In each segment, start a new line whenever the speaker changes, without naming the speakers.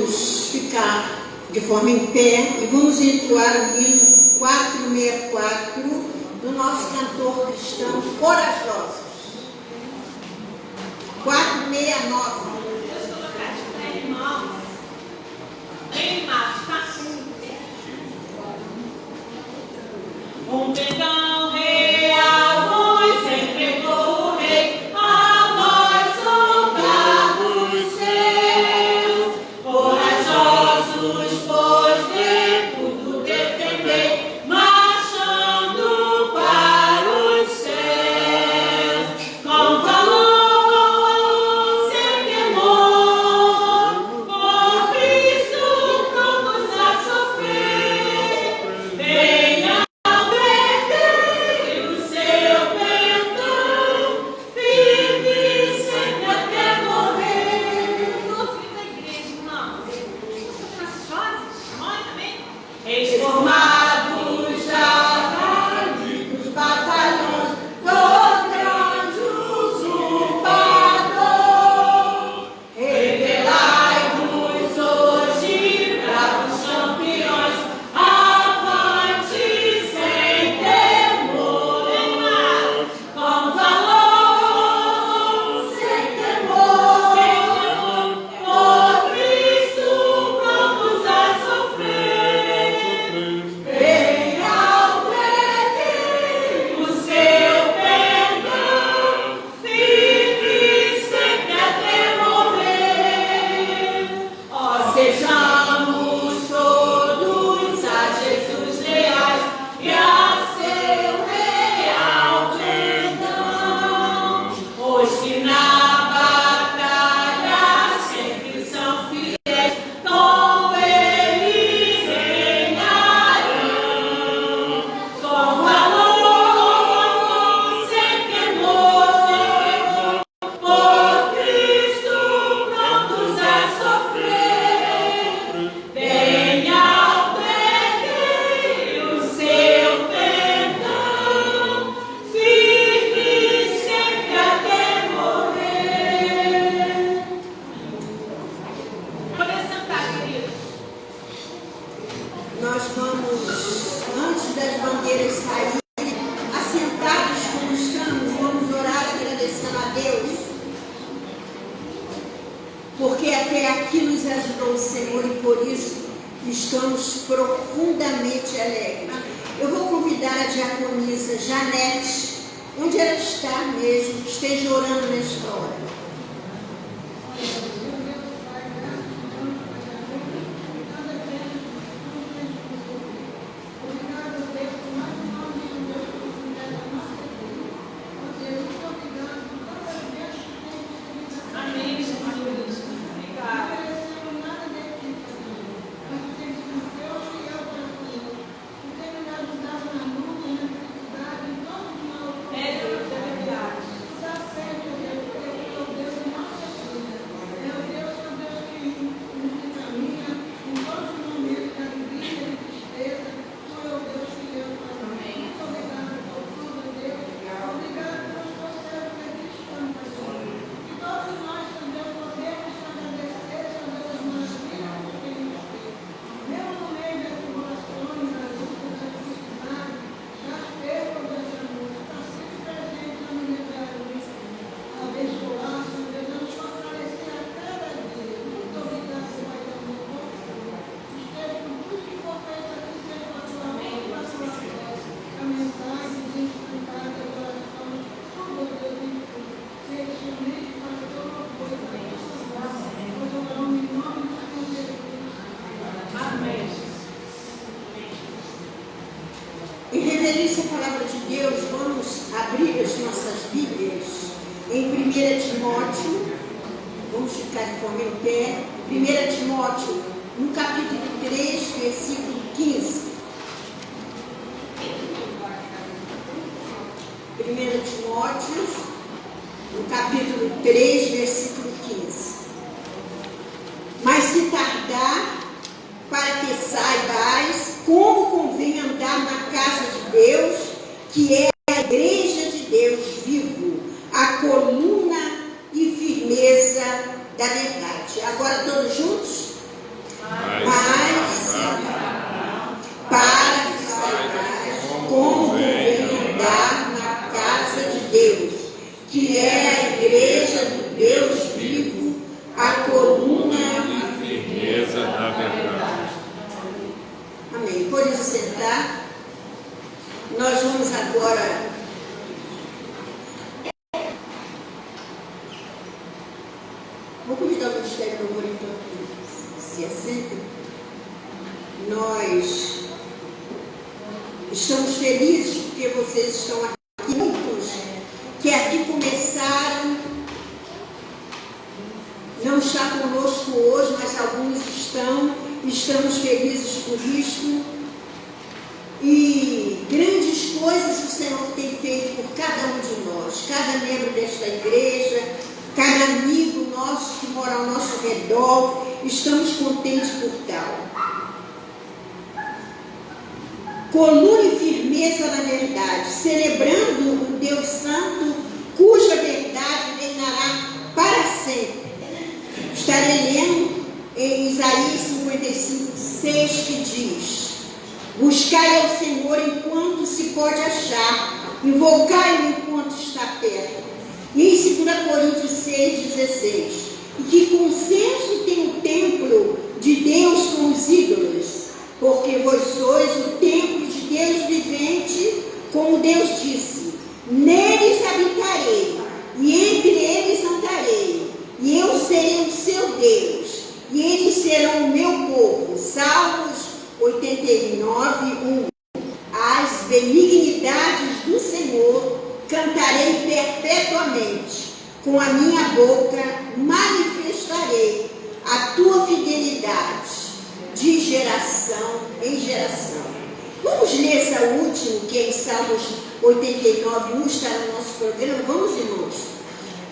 vamos ficar de forma em pé e vamos entoar o hino 464 do nosso cantor cristão Corajosos. 469.
Um perdão real vos entregou o rei, a nós soltar os céus. Corajosos, pois de tudo defender, marchando para os céus. Com valor, sem temor, por Cristo prontos a sofrer. Venha formados já dos batalhões do grande usurpador, revelai-vos hoje, bravos campeões, avante sem temor, com valor, sem temor, por Cristo prontos a sofrer. Sejamos todos a Jesus leais e a seu real perdão, os que na batalha sempre são fiéis, com ele reinarão, com valor, sem temor, por Cristo prontos a sofrer. Venha ao Rei o seu perdão, firme sempre até morrer. Pode sentar, queridos.
Nós vamos, antes das bandeiras saírem, assentados como estamos, vamos orar agradecendo a Deus, porque até aqui nos ajudou o Senhor e por isso estamos profundamente alegres. Eu vou convidar a diaconisa Janete, onde ela está mesmo, que esteja orando nesta hora.
Amém, Jesus. Obrigada. É Deus, é verdade.
Em reverência à palavra de Deus, vamos abrir as nossas Bíblias em 1 Timóteo, vamos ficar de forma em pé, 1 Timóteo, no capítulo 3, versículo 15. 1 Timóteo, no capítulo 3, versículo 15. Mas se tardar, para que saibais como convém andar na casa de Deus, que é a igreja de Deus vivo, a coluna e firmeza da verdade. Agora todos juntos? sentar. Nós vamos agora vou convidar o Ministério do Louvor então que se assentem. Nós estamos felizes porque vocês estão aqui, muitos que aqui começaram, não está conosco hoje, mas alguns estão. Estamos felizes por isso. E grandes coisas o Senhor tem feito por cada um de nós, cada membro desta igreja, cada amigo nosso que mora ao nosso redor. Estamos contentes por tal. Coluna e firmeza na verdade, celebrando o Deus Santo, cuja verdade reinará para sempre. Estarei lendo em Isaías 55:6, que diz: buscai ao Senhor enquanto se pode achar, invocai-o enquanto está perto. E em 2 Coríntios 6:16, e que consenso tem o templo de Deus com os ídolos, porque vós sois o templo de Deus vivente, como Deus disse: neles habitarei, e entre eles andarei, e eu serei o seu Deus, e eles serão o meu povo. Salmos 89:1. As benignidades do Senhor cantarei perpetuamente, com a minha boca manifestarei a tua fidelidade de geração em geração. Vamos ler essa última, que é em Salmos 89:1, está no nosso programa. Vamos, irmãos.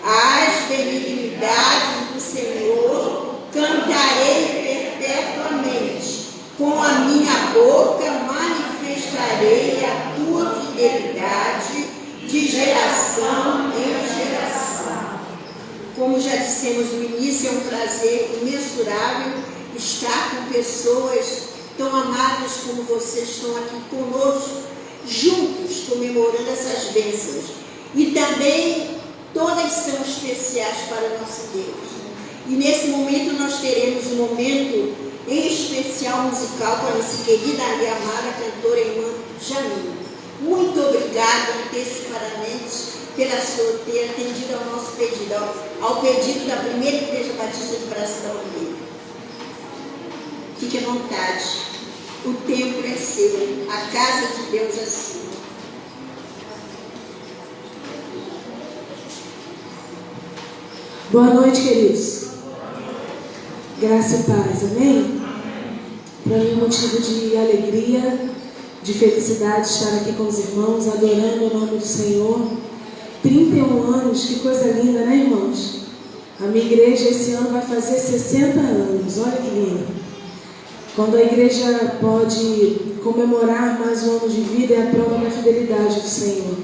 As benignidades do Senhor cantarei perpetuamente, com a minha boca manifestarei a tua fidelidade de geração em geração. Como já dissemos no início, é um prazer imensurável estar com pessoas tão amadas como vocês estão aqui conosco, juntos, comemorando essas bênçãos. E também todas são especiais para o nosso Deus. E nesse momento nós teremos um momento em especial musical com a nossa querida e amada cantora irmã Jamila. Muito obrigada antecipadamente pela sua ter atendido ao nosso pedido, ao pedido da primeira Igreja Batista do Brasil da Aldeia. Fique à vontade, o templo é seu, a casa de Deus é sua.
Boa noite, queridos. Graça e paz, amém? Para mim é um motivo de alegria, de felicidade estar aqui com os irmãos, adorando o nome do Senhor. 31 anos, que coisa linda, né, irmãos? A minha igreja esse ano vai fazer 60 anos, olha que lindo. Quando a igreja pode comemorar mais um ano de vida, é a prova da fidelidade do Senhor.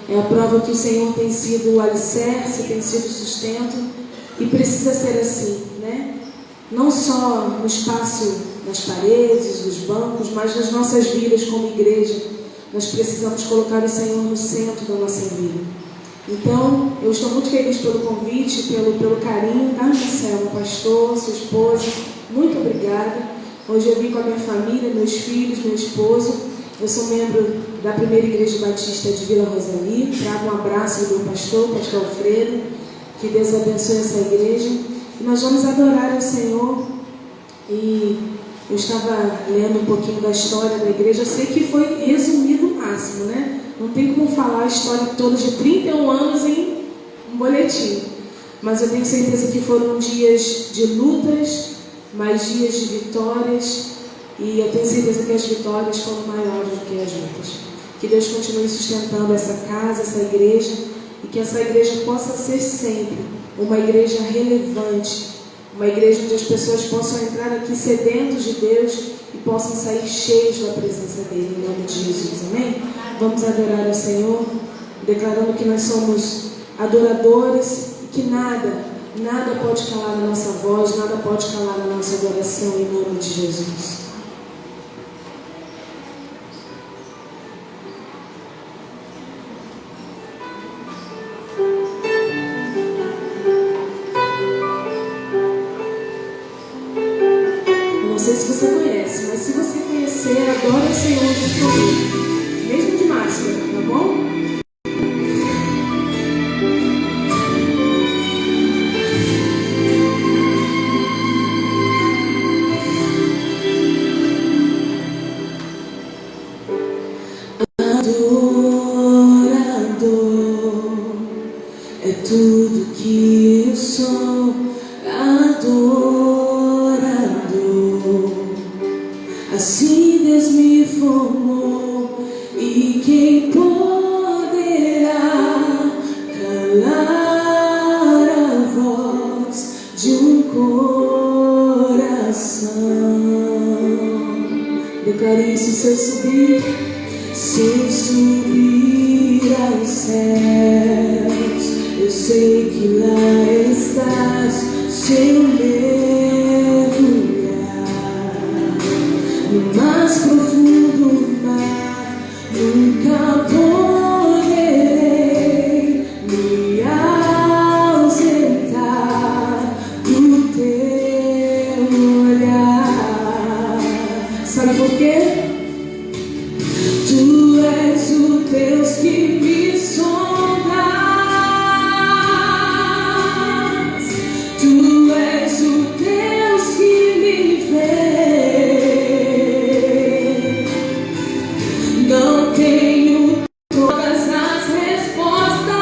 É a prova que o Senhor tem sido o alicerce, tem sido o sustento, e precisa ser assim, né? Não só no espaço das paredes, dos bancos, mas nas nossas vidas como igreja. Nós precisamos colocar o Senhor no centro da nossa vida. Então, eu estou muito feliz pelo convite, pelo carinho, tá, Marcelo, pastor, sua esposa, muito obrigada. Hoje eu vim com a minha família, meus filhos, meu esposo. Eu sou membro da primeira Igreja Batista de Vila Rosali. Trago um abraço do meu pastor Alfredo. Que Deus abençoe essa igreja. E nós vamos adorar ao Senhor. E eu estava lendo um pouquinho da história da igreja. Eu sei que foi resumido o máximo, né? Não tem como falar a história toda de 31 anos em um boletim. Mas eu tenho certeza que foram dias de lutas, mais dias de vitórias. E eu tenho certeza que as vitórias foram maiores do que as lutas. Que Deus continue sustentando essa casa, essa igreja. E que essa igreja possa ser sempre uma igreja relevante. Uma igreja onde as pessoas possam entrar aqui sedentos de Deus e possam sair cheios da presença dEle, em nome de Jesus, amém? Vamos adorar ao Senhor, declarando que nós somos adoradores e que nada pode calar a nossa voz, nada pode calar a nossa adoração, em nome de Jesus. Não sei se você conhece, mas se você conhecer, adore o Senhor junto comigo. Mesmo de máscara, tá bom? É tudo que eu sou, adorador. Assim Deus me formou, e quem poderá calar a voz de um coração? Declare isso: se eu subir aos céus, eu sei que lá estás. Se eu mergulhar no mais profundo mar, nunca poderei me ausentar do teu olhar. Sabe por quê? Tu és o Deus que me sondas. Tu és o Deus que me vê. Não tenho todas as respostas,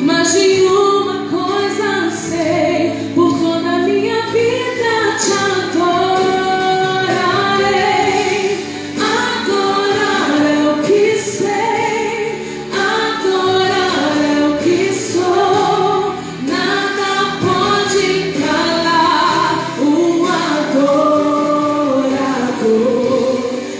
mas de uma coisa sei: por toda a minha vida te adorarei. Adorar é o que sei, adorar é o que sou. Nada pode calar o adorador.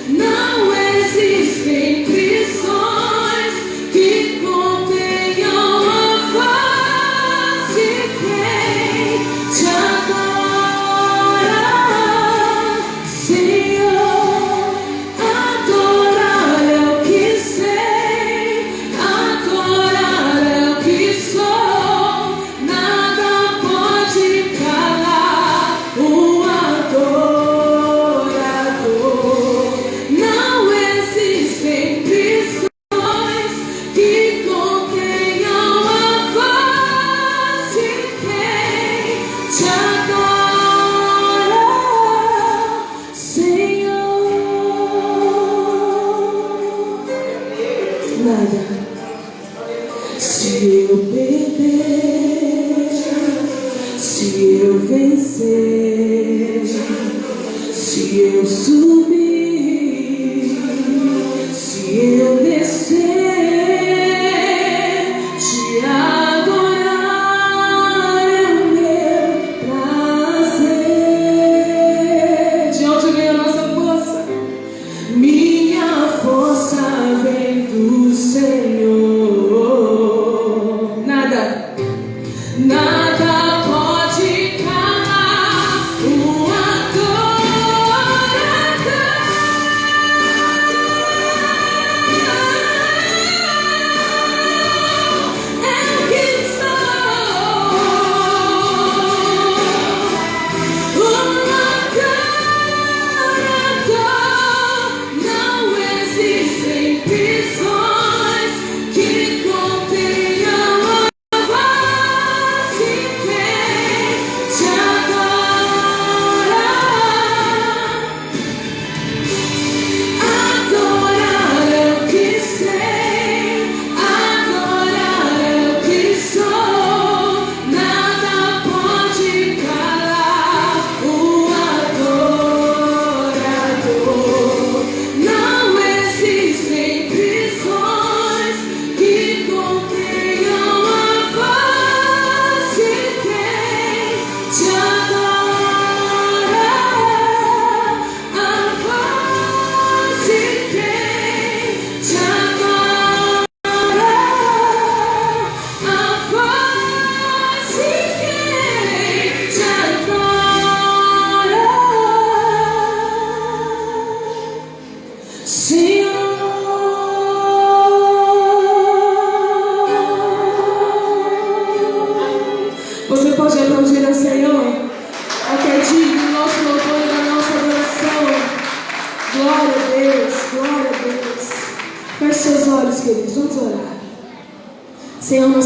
Não existem prisões que contenham a voz de quem te adora, Senhor. Adorar é o que sei, adorar é o que sou. Nada pode calar o adorador. Não existem prisões que contenham a voz de quem te adora, Senhor. Nada. Se eu perder, se eu vencer, se eu subir, se eu descer, te adorar é o meu prazer. De onde vem a nossa força? Minha força vem do Senhor. Nada, nada pode calar o adorador.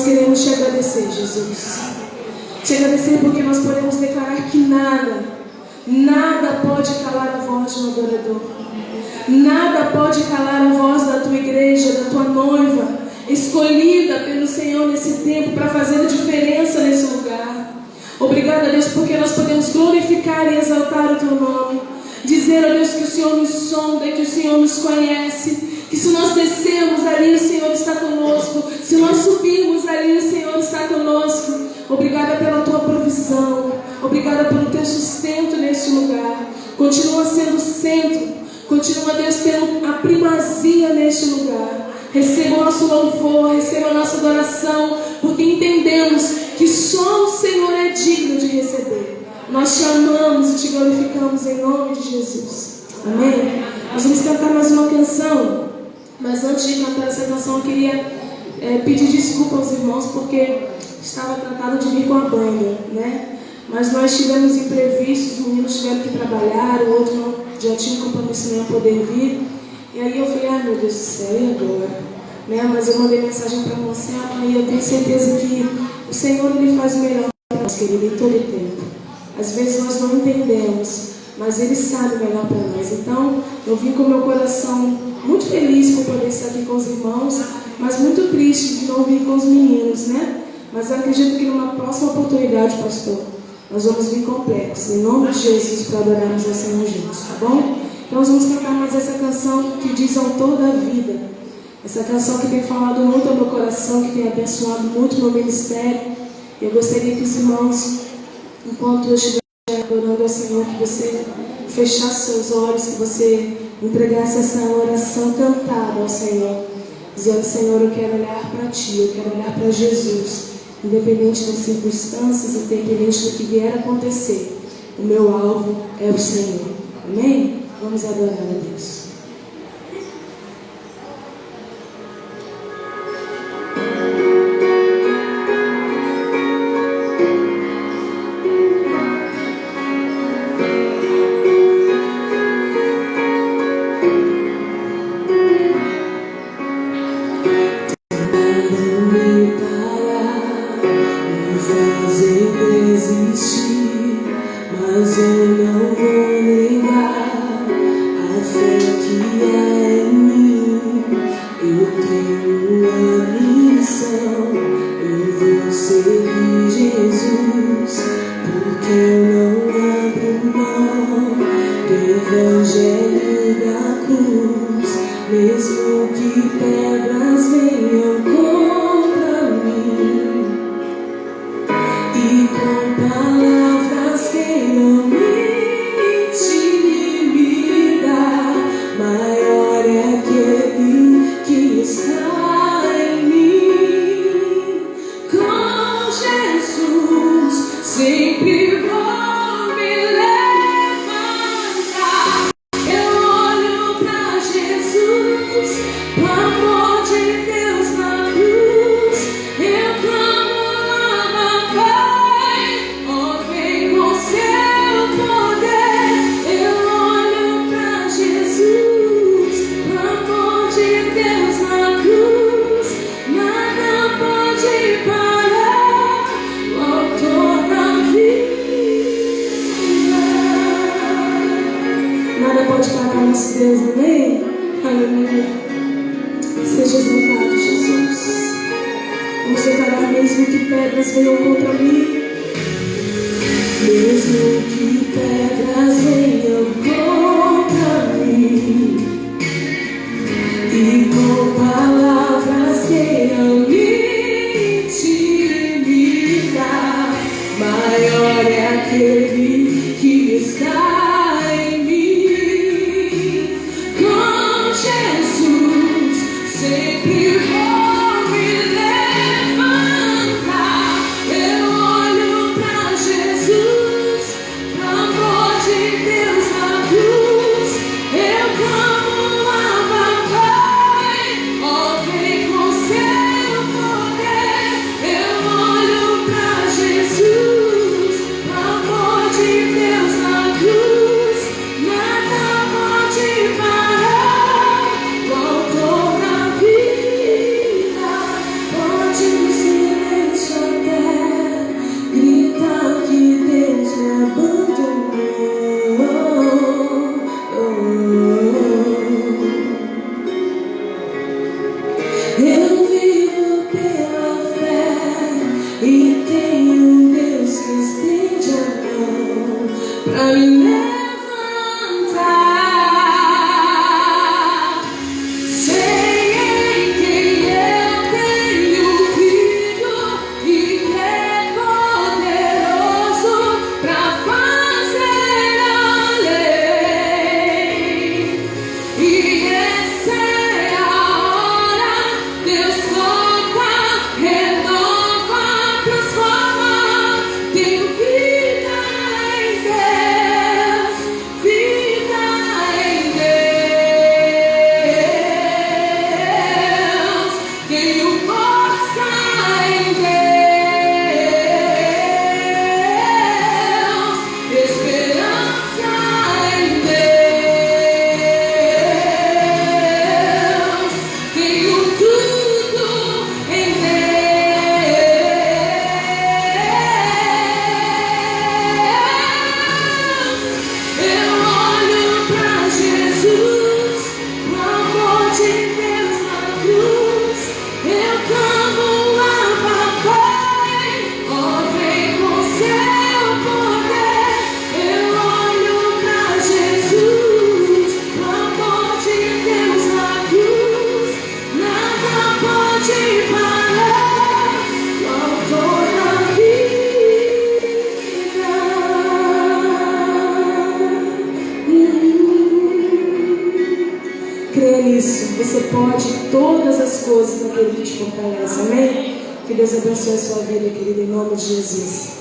queremos te agradecer, Jesus. Te agradecer porque nós podemos declarar que nada pode calar a voz de um adorador. Nada pode calar a voz da tua igreja, da tua noiva, escolhida pelo Senhor nesse tempo para fazer a diferença nesse lugar. Obrigada, Deus, porque nós podemos glorificar e exaltar o teu nome. Dizer, ó Deus, que o Senhor nos sonda e que o Senhor nos conhece. Que se nós descermos ali, o Senhor está conosco. Se nós subirmos ali, o Senhor está conosco. Obrigada pela tua provisão. Obrigada pelo teu sustento neste lugar. Continua sendo centro. Continua, Deus, tendo a primazia neste lugar. Receba o nosso louvor, receba a nossa adoração, porque entendemos que só o Senhor é digno de receber. Nós te amamos e te glorificamos em nome de Jesus. Amém? Nós vamos cantar mais uma canção. Mas antes de cantar essa canção, eu queria pedir desculpa aos irmãos, porque estava tratado de vir com a banda, né? Mas nós tivemos imprevistos, os meninos tiveram que trabalhar, o outro não, já tinha um compromisso, não ia poder vir. E aí eu falei, ai meu Deus do céu, e agora? Né? Mas eu mandei mensagem para você, e eu tenho certeza que o Senhor Ele faz o melhor para nós, querido, em todo o tempo. Às vezes nós não entendemos, mas Ele sabe o melhor para nós. Então, eu vim com o meu coração muito feliz por poder estar aqui com os irmãos, mas muito triste de não vir com os meninos, né? Mas eu acredito que numa próxima oportunidade, pastor, nós vamos vir completos, em nome de Jesus, para adorarmos ao Senhor juntos, tá bom? Então nós vamos cantar mais essa canção que diz Autor da Vida. Essa canção que tem falado muito ao meu coração, que tem abençoado muito o meu ministério. Eu gostaria que os irmãos, enquanto eu estiver adorando ao Senhor, que você fechasse seus olhos, que você entregasse essa oração cantada ao Senhor, dizendo, Senhor, eu quero olhar para Ti, eu quero olhar para Jesus, independente das circunstâncias, independente do que vier a acontecer, o meu alvo é o Senhor. Amém? Vamos adorar a Deus.
Deus na cruz.
pra me levantar. Sei em quem eu tenho crido e que é poderoso pra fazer além. E essa é a hora, Deus toca, renova, transforma. Tenho vida em Deus, vida em Deus. Tenho força em Deus, esperança em Deus. Tenho tudo em Deus. Eu olho pra Jesus, o amor de Deus na cruz. Eu clamo a Papai, ó vem com seu poder. Eu olho pra Jesus, o amor de Deus na cruz. Nada pode parar o autor da vida. Creia nisso, você pode todas as coisas naquele que te fortalece, amém? Que Deus abençoe a sua vida, querida, em nome de Jesus.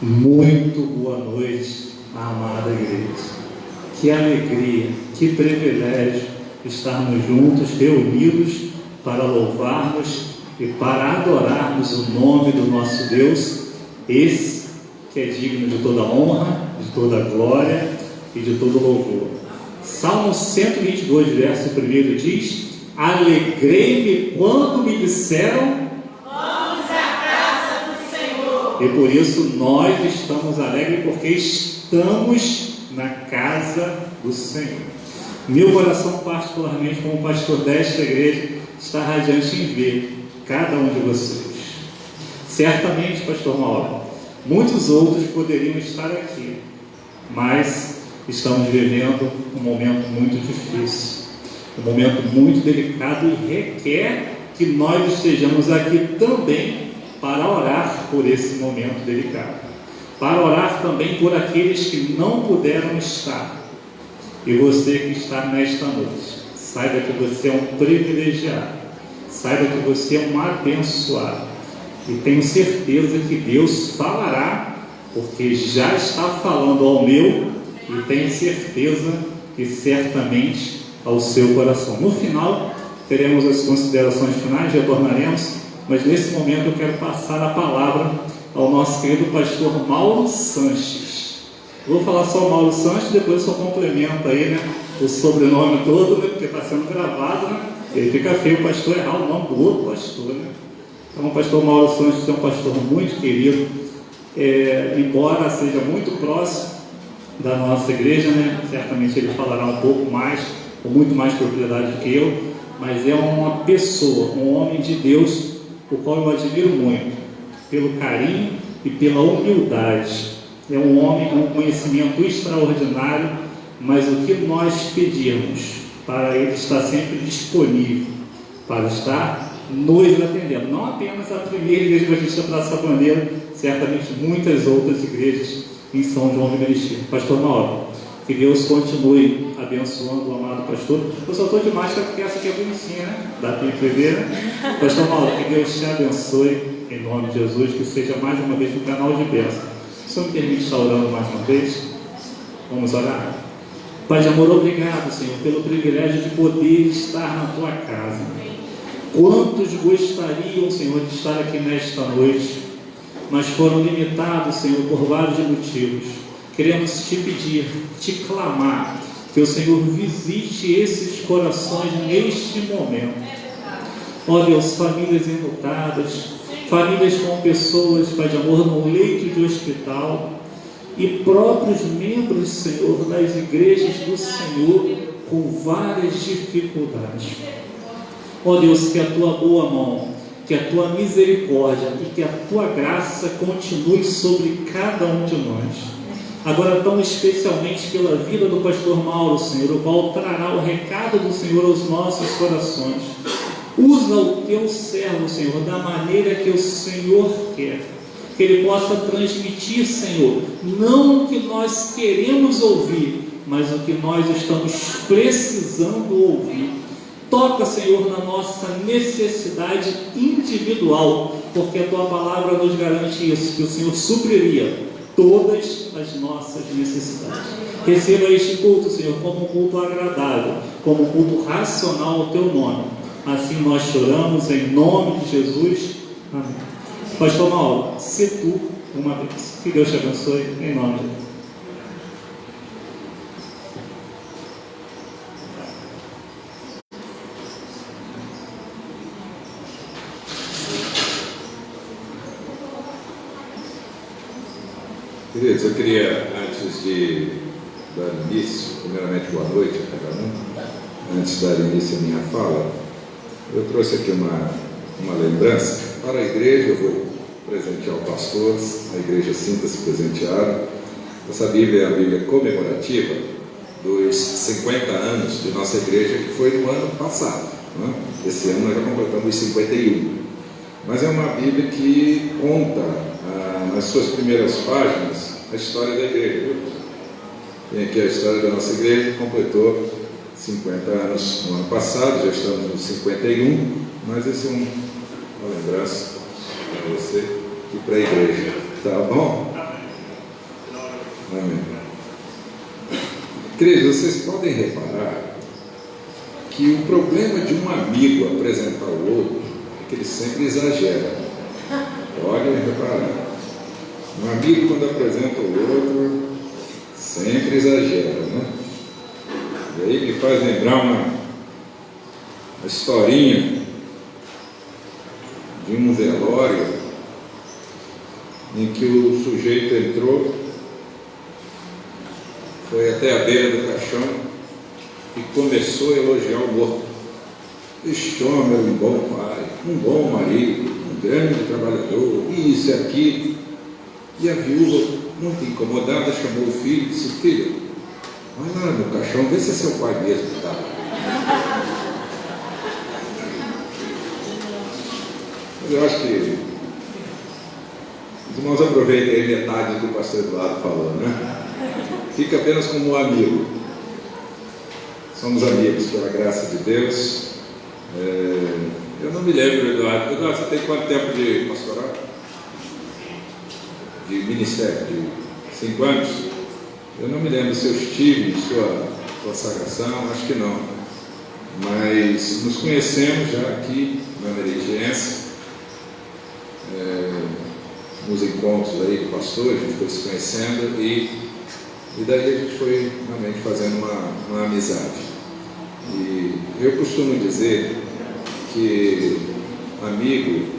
Muito boa noite, amada igreja. Que alegria, que privilégio estarmos juntos, reunidos para louvarmos e para adorarmos o nome do nosso Deus, esse que é digno de toda honra, de toda glória e de todo louvor. Salmo 122, verso 1 diz: alegrei-me quando me disseram e por isso nós estamos alegres, porque estamos na casa do Senhor. Meu coração, particularmente como pastor desta igreja, está radiante em ver cada um de vocês. Certamente, pastor Mauro, muitos outros poderiam estar aqui, mas estamos vivendo um momento muito difícil, um momento muito delicado e requer que nós estejamos aqui também para orar por esse momento delicado, para orar também por aqueles que não puderam estar. E você que está nesta noite, saiba que você é um privilegiado, saiba que você é um abençoado, e tenho certeza que Deus falará, porque já está falando ao meu, e tenho certeza que certamente ao seu coração. No final, teremos as considerações finais, retornaremos. Mas nesse momento eu quero passar a palavra ao nosso querido pastor Mauro Sanches. Vou falar só Mauro Sanches, depois eu só complemento aí, né, o sobrenome todo, né, porque está sendo gravado, né, ele fica feio o pastor errar o nome do outro pastor, né. Então o pastor Mauro Sanches é um pastor muito querido, embora seja muito próximo da nossa igreja, né, certamente ele falará um pouco mais, com muito mais propriedade do que eu, mas é uma pessoa, um homem de Deus, o qual eu admiro muito, pelo carinho e pela humildade. É um homem com um conhecimento extraordinário, mas o que nós pedimos para ele está sempre disponível, para estar nos atendendo. Não apenas a primeira igreja batista Praça Bandeira, certamente muitas outras igrejas em São João do Meriti. Pastor Mauro, Que Deus continue abençoando o amado pastor. Eu só estou de máscara porque essa aqui é bonitinha, né? Dá para entender, né? Pastor Mauro, que Deus te abençoe em nome de Jesus, que seja mais uma vez um canal de bênção. O Senhor me permite estar orando mais uma vez? Vamos orar? Pai de amor, obrigado, Senhor, pelo privilégio de poder estar na tua casa. Quantos gostariam, Senhor, de estar aqui nesta noite, mas foram limitados, Senhor, por vários motivos. Queremos te pedir, te clamar, que o Senhor visite esses corações neste momento. Ó Deus, famílias enlutadas, famílias com pessoas, Pai de amor, no leito de hospital, e próprios membros, Senhor, das igrejas do Senhor, com várias dificuldades. Ó Deus, que a tua boa mão, que a tua misericórdia e que a tua graça continue sobre cada um de nós. Agora, tão especialmente pela vida do pastor Mauro, Senhor, o qual trará o recado do Senhor aos nossos corações. Usa o teu servo, Senhor, da maneira que o Senhor quer. Que ele possa transmitir, Senhor, não o que nós queremos ouvir, mas o que nós estamos precisando ouvir. Toca, Senhor, na nossa necessidade individual, porque a tua palavra nos garante isso, que o Senhor supriria todas as nossas necessidades. Receba este culto, Senhor, como um culto agradável, como um culto racional ao teu nome. Assim nós choramos em nome de Jesus. Amém. Pastor Mauro, se tu uma vez. Que Deus te abençoe em nome de Jesus.
Queridos, eu queria, antes de dar início, primeiramente boa noite a cada um, antes de dar início à minha fala, eu trouxe aqui uma lembrança para a igreja. Eu vou presentear o pastor, a igreja sinta-se presenteada. Essa Bíblia é a Bíblia comemorativa dos 50 anos de nossa igreja, que foi no ano passado, né? Esse ano nós já completamos 51, mas é uma Bíblia que conta nas suas primeiras páginas a história da igreja. Tem aqui a história da nossa igreja, que completou 50 anos no ano passado, já estamos nos 51, mas esse é uma lembrança para você e para a igreja, tá bom? Amém. Queridos, vocês podem reparar que o problema de um amigo apresentar o outro é que ele sempre exagera. Podem reparar. Um amigo, quando apresenta o outro, sempre exagera, né? E aí me faz lembrar uma historinha de um velório em que o sujeito entrou, foi até a beira do caixão e começou a elogiar o morto. Este homem era um bom pai, um bom marido, um grande trabalhador, isso e aquilo. E a viúva, muito incomodada, chamou o filho e disse: filho, vai lá no caixão, vê se é seu pai mesmo, tá? Mas eu acho que os irmãos aproveitem aí metade do que o pastor Eduardo falou, né? Fica apenas como um amigo. Somos amigos pela graça de Deus. Eu não me lembro, Eduardo. Eduardo, você tem quanto tempo de pastoral? De ministério? De 5 anos? Eu não me lembro se eu estive em sua consagração, acho que não. Mas nos conhecemos já aqui na Meritiense, nos encontros aí do pastor, a gente foi se conhecendo e daí a gente foi realmente fazendo uma amizade. E eu costumo dizer que amigo,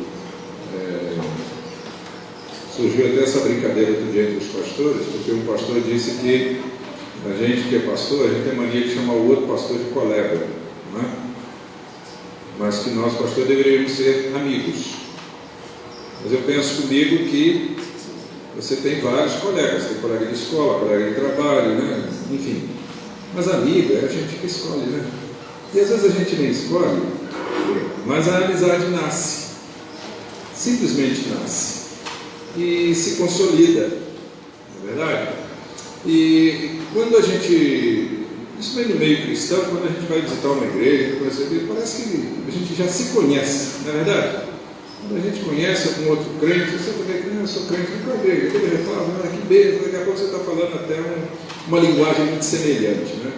surgiu até essa brincadeira outro dia entre os pastores, porque um pastor disse que a gente que é pastor, a gente tem mania de chamar o outro pastor de colega, né? Mas que nós, pastores, deveríamos ser amigos. Mas eu penso comigo que você tem vários colegas, tem colega de escola, colega de trabalho, né? Enfim. Mas amigo é a gente que escolhe, né? E às vezes a gente nem escolhe, mas a amizade nasce, simplesmente nasce, e se consolida, não é verdade? E quando a gente, isso vem no meio cristão, quando a gente vai visitar uma igreja, parece que a gente já se conhece, não é verdade? Quando a gente conhece algum outro crente, você também que eu sou crente na igreja, aquele já fala, que beijo, daqui a pouco você está falando até uma linguagem muito semelhante, né?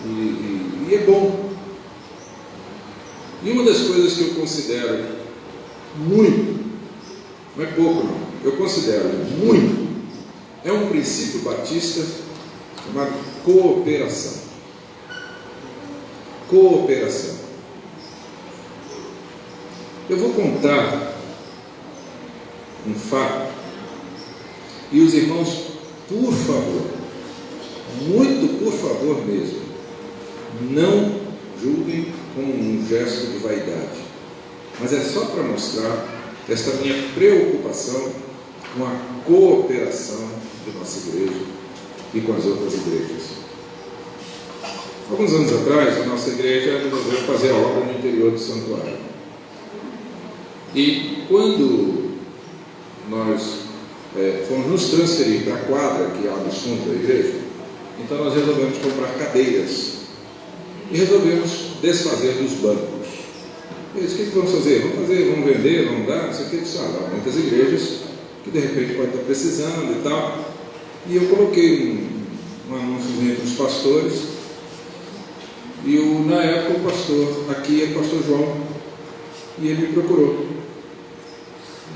E é bom. E uma das coisas que eu considero muito, não é pouco não, eu considero muito, é um princípio batista chamado cooperação. Cooperação. Eu vou contar um fato e os irmãos, por favor, muito por favor mesmo, não julguem como um gesto de vaidade, mas é só para mostrar esta minha preocupação com a cooperação de nossa igreja e com as outras igrejas. Alguns anos atrás, a nossa igreja resolveu fazer a obra no interior do santuário. E quando nós fomos nos transferir para a quadra que há no fundo da igreja, então nós resolvemos comprar cadeiras e resolvemos desfazer dos bancos. E disse, o que vamos fazer? Vamos vender, vamos dar, não sei o que. Há muitas igrejas que de repente pode estar precisando e tal. E eu coloquei um anúncio entre os pastores, e na época o pastor, aqui é o pastor João, e ele me procurou.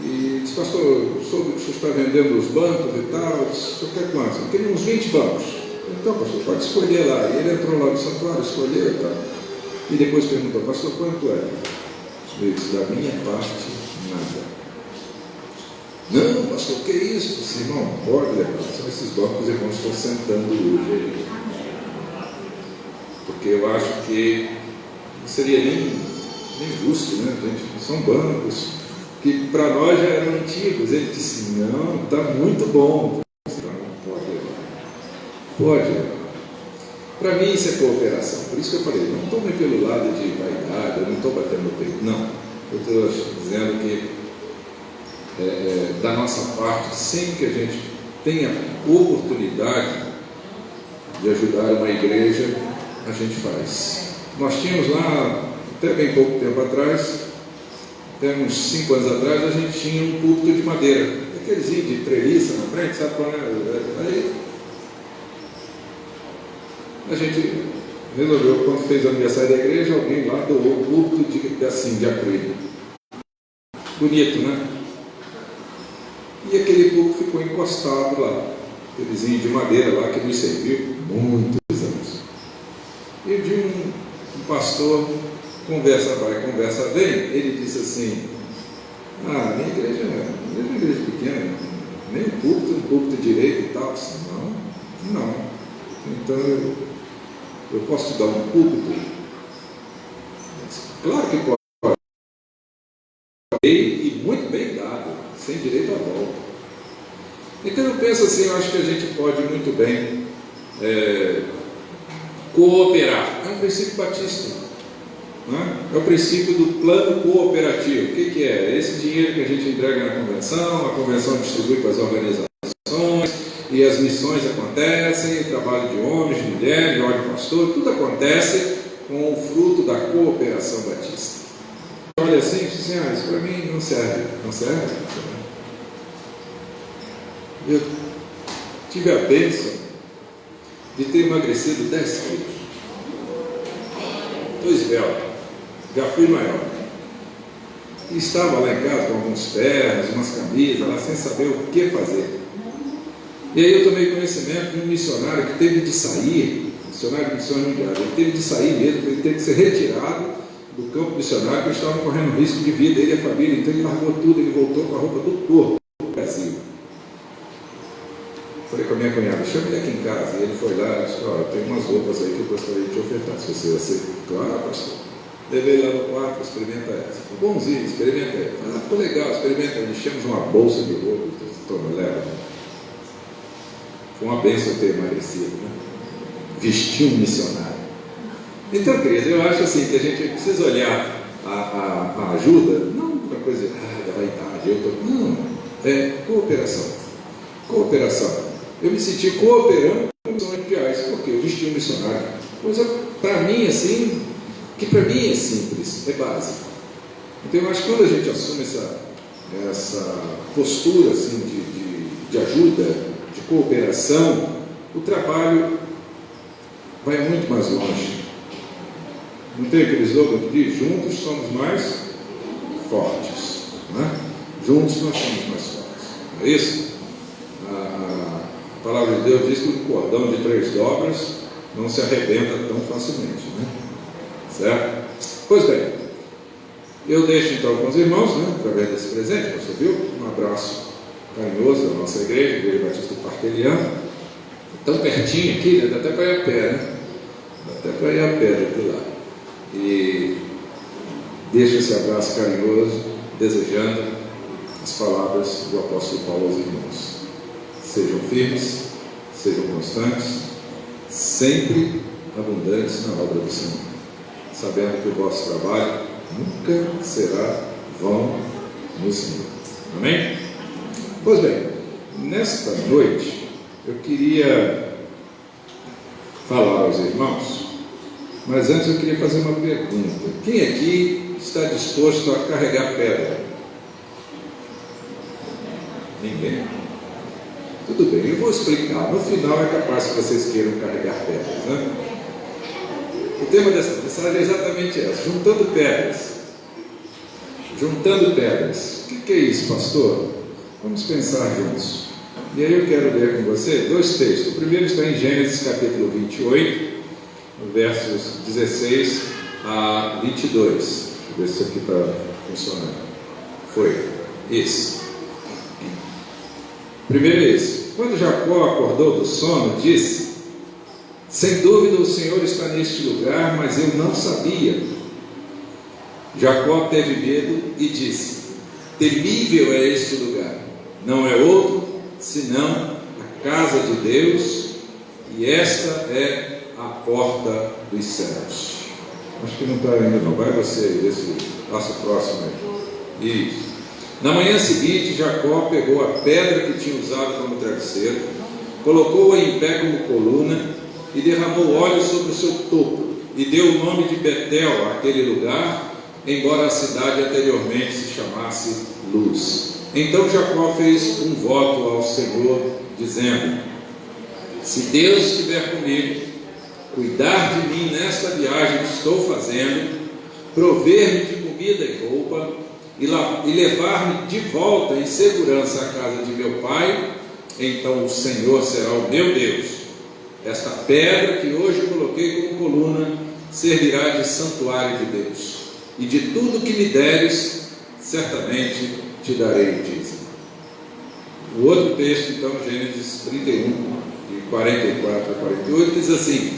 E disse, pastor, soube que o senhor está vendendo os bancos e tal. Eu disse, o senhor quer quantos? Eu queria uns 20 bancos. Então, pastor, pode escolher lá. E ele entrou lá no santuário, escolheu e tal. E depois perguntou, pastor, quanto é? Eu disse, da minha parte, nada. Não, pastor, que isso? Eu disse, irmão, pode levar. São esses bancos que os irmãos estão sentando hoje. Porque eu acho que não seria nem justo, né, gente? São bancos que para nós já eram antigos. Ele disse, não, está muito bom. Pode levar. Pode levar. Para mim isso é cooperação. Por isso que eu falei, não tome pelo lado de vaidade, eu não estou batendo no peito. Não. Eu estou dizendo que da nossa parte, sempre que a gente tenha oportunidade de ajudar uma igreja, a gente faz. Nós tínhamos lá, até bem pouco tempo atrás, até uns 5 anos atrás, a gente tinha um púlpito de madeira, aqueles de treliça na frente, sabe qual é? Aí a gente resolveu, quando fez o aniversário da igreja, alguém lá doou o púlpito de acrílico. Bonito, né? E aquele púlpito ficou encostado lá, aquelezinho de madeira lá que nos serviu muitos anos. E um pastor, conversa vai, conversa vem, ele disse assim, minha igreja é uma igreja pequena, nem um púlpito direito e tal. Eu disse, não. Então eu posso te dar um púlpito? Claro que pode. E muito bem dado, sem direito à volta. Então eu penso assim, eu acho que a gente pode muito bem cooperar. É um princípio batista, né? É o princípio do plano cooperativo. O que é? Esse dinheiro que a gente entrega na convenção, a convenção distribui para as organizações, e as missões acontecem, o trabalho de homens, de mulheres, de ordem de pastor, tudo acontece com o fruto da cooperação batista. Olha assim, isso para mim não serve. Eu tive a bênção de ter emagrecido 10 quilos. Estou esbelto, já fui maior. E estava lá em casa com alguns ferros, umas camisas, lá sem saber o que fazer. E aí eu tomei conhecimento de um missionário que teve de sair, missionário de missões mundiais, ele teve de sair mesmo, ele teve de ser retirado do campo missionário, porque estavam correndo risco de vida, ele e a família. Então ele largou tudo, ele voltou com a roupa do corpo do Brasil. Falei com a minha cunhada, chama ele aqui em casa. E ele foi lá e disse, tem umas roupas aí que eu gostaria de te ofertar, se você aceita. Claro, pastor. Levei lá no quarto, experimenta essa. Bonzinho, experimenta essa. Ficou legal, experimenta. Enchemos uma bolsa de roupa, toma, leva. Foi uma bênção ter emagrecido, né? Vestir um missionário. Então, querido, eu acho assim que a gente precisa olhar a ajuda, não para coisa da vaidade, não, é cooperação. Cooperação. eu me senti cooperando com missões mundiais, porque eu vesti um missionário. Coisa, para mim, assim, que para mim é simples, é básico. Então, eu acho que quando a gente assume essa postura assim, de ajuda, de cooperação, o trabalho vai muito mais longe. Não tem aquele slogan que diz: juntos somos mais fortes, né? Juntos nós somos mais fortes, não é isso? A palavra de Deus diz que o cordão de 3 dobras não se arrebenta tão facilmente, né? Certo? Pois bem, eu deixo então com os irmãos, né, através desse presente, você viu? Um abraço carinhoso da nossa igreja, Igreja Batista Parqueliana, tão pertinho aqui, né? Dá até para ir a pé, né? Dá até para ir a pé daqui lá. E deixo esse abraço carinhoso, desejando as palavras do apóstolo Paulo aos irmãos. Sejam firmes, sejam constantes, sempre abundantes na obra do Senhor, sabendo que o vosso trabalho nunca será vão no Senhor. Amém? Pois bem, nesta noite eu queria falar aos irmãos, mas antes eu queria fazer uma pergunta. Quem aqui está disposto a carregar pedra? Ninguém? Tudo bem, eu vou explicar. No final é capaz que vocês queiram carregar pedras, né? O tema dessa mensagem é exatamente essa: juntando pedras. Juntando pedras. O que é isso, pastor? Vamos pensar juntos. E aí eu quero ler com você 2 textos. O primeiro está em Gênesis capítulo 28, versos 16 a 22. Deixa eu ver se isso aqui está funcionando. Foi. Esse. Primeiro é esse. Quando Jacó acordou do sono, disse: sem dúvida o Senhor está neste lugar, mas eu não sabia. Jacó teve medo e disse: temível é este lugar, não é outro senão a casa de Deus, e esta é a porta dos céus. Acho que não está ainda não, vai você, esse passo próximo aí. Isso. Na manhã seguinte, Jacó pegou a pedra que tinha usado como travesseiro, colocou-a em pé como coluna e derramou óleo sobre o seu topo, e deu o nome de Betel àquele lugar, embora a cidade anteriormente se chamasse Luz. Então Jacó fez um voto ao Senhor, dizendo: se Deus estiver comigo, cuidar de mim nesta viagem que estou fazendo, prover-me de comida e roupa, e levar-me de volta em segurança à casa de meu pai, então o Senhor será o meu Deus. Esta pedra que hoje coloquei como coluna servirá de santuário de Deus, e de tudo que me deres, certamente te darei o dízimo. O outro texto, então, Gênesis 31, de 44 a 48, diz assim: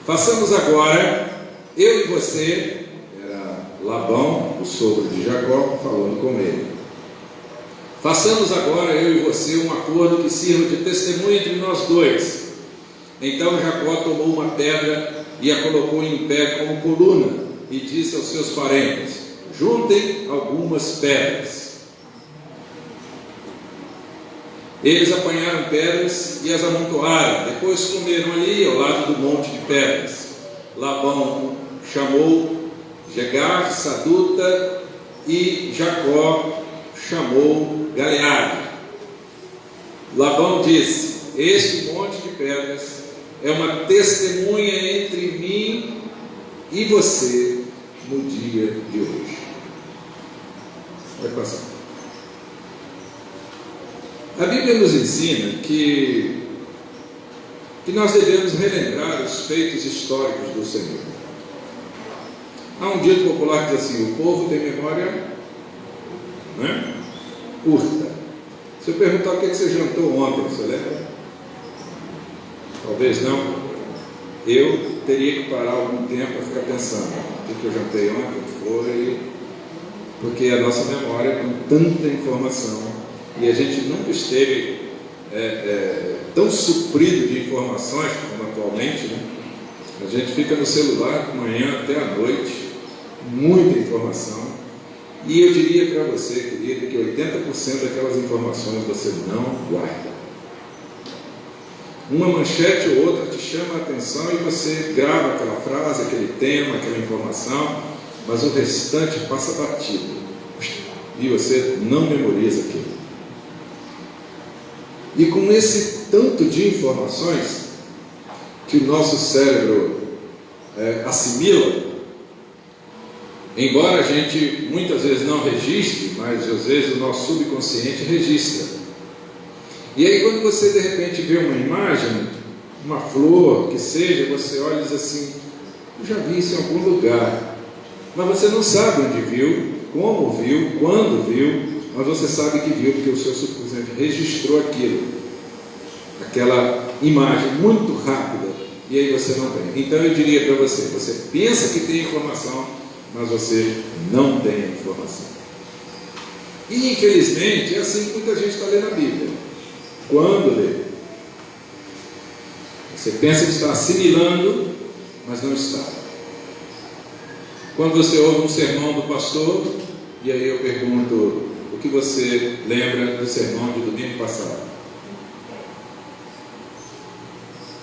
façamos agora, eu e você. Labão, o sogro de Jacó, falando com ele: façamos agora, eu e você, um acordo que sirva de testemunha entre nós dois. Então Jacó tomou uma pedra e a colocou em pé como coluna, e disse aos seus parentes: juntem algumas pedras. Eles apanharam pedras e as amontoaram, depois comeram ali ao lado do monte de pedras. Labão chamou Jegar, Saduta, e Jacó chamou Galeade. Labão disse: este monte de pedras é uma testemunha entre mim e você no dia de hoje. Pode passar. A Bíblia nos ensina que nós devemos relembrar os feitos históricos do Senhor. Há um dito popular que diz assim: o povo tem memória, né, curta. Se eu perguntar o que você jantou ontem, você lembra? Talvez não. Eu teria que parar algum tempo para ficar pensando: o que eu jantei ontem foi... Porque a nossa memória é com tanta informação, e a gente nunca esteve tão suprido de informações como atualmente, né? A gente fica no celular de manhã até a noite, muita informação, e eu diria para você, querido, que 80% daquelas informações você não guarda. uma manchete ou outra te chama a atenção e você grava aquela frase, aquele tema, aquela informação, mas o restante passa batido e você não memoriza aquilo. E com esse tanto de informações que o nosso cérebro assimila, embora a gente muitas vezes não registre, mas às vezes o nosso subconsciente registra. E aí quando você de repente vê uma imagem, uma flor, que seja, você olha e diz assim, eu já vi isso em algum lugar, mas você não sabe onde viu, como viu, quando viu, mas você sabe que viu porque o seu subconsciente registrou aquilo, aquela imagem muito rápida, e aí você não tem. Então eu diria para você, você pensa que tem informação, mas você não tem a informação. E infelizmente é assim que muita gente está lendo a Bíblia. Quando lê, você pensa que está assimilando, mas não está. Quando você ouve um sermão do pastor, e aí eu pergunto, o que você lembra do sermão de domingo passado?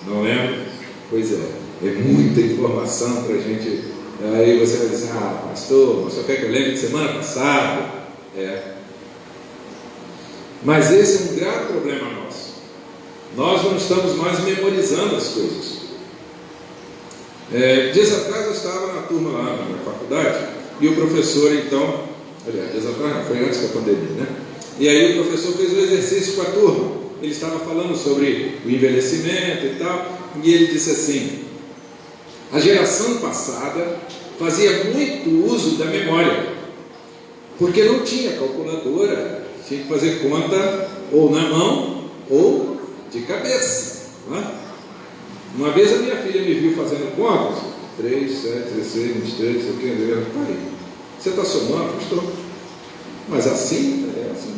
Não lembra? Pois é muita informação para a gente. Aí você vai dizer, pastor, mas só quer que eu lembre de semana passada? Mas esse é um grave problema nosso. Nós não estamos mais memorizando as coisas. Dias atrás eu estava na turma lá na faculdade, e o professor então, dias atrás não, foi antes da pandemia, né? E aí o professor fez um exercício com a turma. Ele estava falando sobre o envelhecimento e tal, e ele disse assim, a geração passada fazia muito uso da memória, porque não tinha calculadora, tinha que fazer conta ou na mão ou de cabeça, não é? Uma vez a minha filha me viu fazendo contas, 3, 7, 16, 23, não sei o que, eu falei, você está somando? Estou. Mas assim, é assim.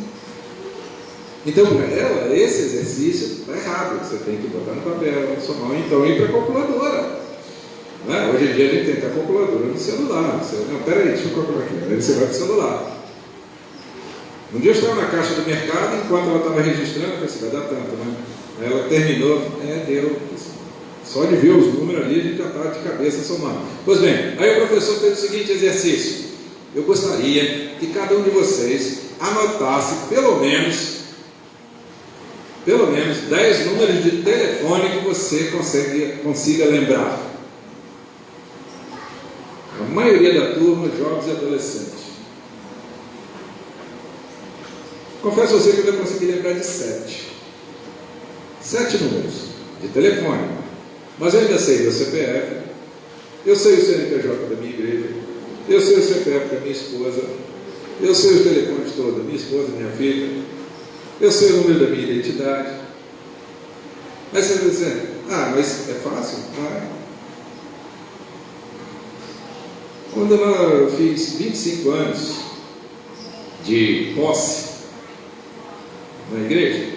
Então para ela, esse exercício está errado, você tem que botar no papel, somar, ou então ir para a calculadora. Hoje em dia a gente tem que ter a calculadora no celular. Não, peraí, deixa eu calcular aqui. Aí você vai para o celular. Um dia eu estava na caixa do mercado, enquanto ela estava registrando, eu pensei, vai dar tanto, né? Aí ela terminou, deu. Só de ver os números ali, a gente já está de cabeça somando. Pois bem, aí o professor fez o seguinte exercício. Eu gostaria que cada um de vocês anotasse pelo menos 10 números de telefone que você consiga lembrar. A maioria da turma, jovens e adolescentes. Confesso a você que eu já consegui lembrar de 7 números de telefone, mas eu ainda sei meu CPF, eu sei o CNPJ da minha igreja, eu sei o CPF da minha esposa, eu sei os telefones todos da minha esposa, da minha filha, eu sei o número da minha identidade. Mas você vai dizer, mas é fácil? Quando eu fiz 25 anos de posse na igreja,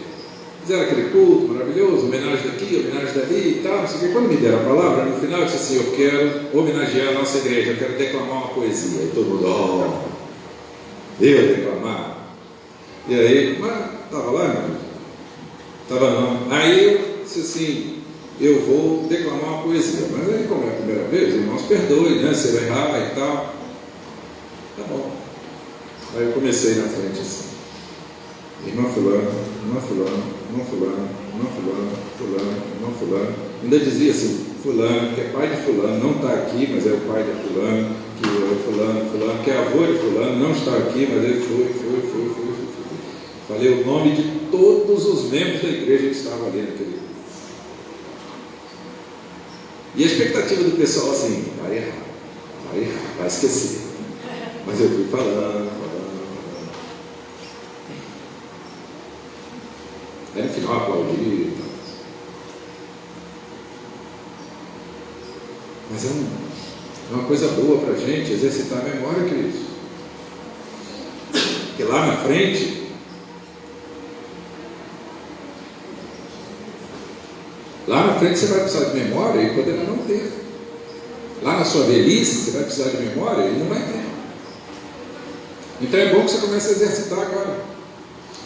fizeram aquele culto maravilhoso, homenagem daqui, homenagem dali e tal, não sei o que. Quando me deram a palavra, no final eu disse assim, eu quero homenagear a nossa igreja, eu quero declamar uma poesia. E todo mundo, eu declamar. E aí, mas estava lá, meu Deus? Estava não. Aí eu disse assim, eu vou declamar uma poesia. Mas aí, como é a primeira vez, irmãos, perdoe, né? Se eu errar e tal. Tá bom. Aí eu comecei na frente assim. Irmã fulano, irmã fulano, irmã fulano, irmã fulano, fulano, irmã fulano. Ainda dizia assim, fulano, que é pai de fulano, não está aqui, mas é o pai de fulano, que é fulano, que é avô de fulano, não está aqui, mas ele foi. Falei o nome de todos os membros da igreja que estavam ali naquele dia. E a expectativa do pessoal assim, vai errar, vai esquecer. Mas eu fui falando. Aí no final aplaudi. Mas é uma coisa boa para a gente exercitar a memória, queridos. Porque lá na frente, você vai precisar de memória e poderá não ter. Lá na sua velhice, você vai precisar de memória e não vai ter. Então é bom que você comece a exercitar agora.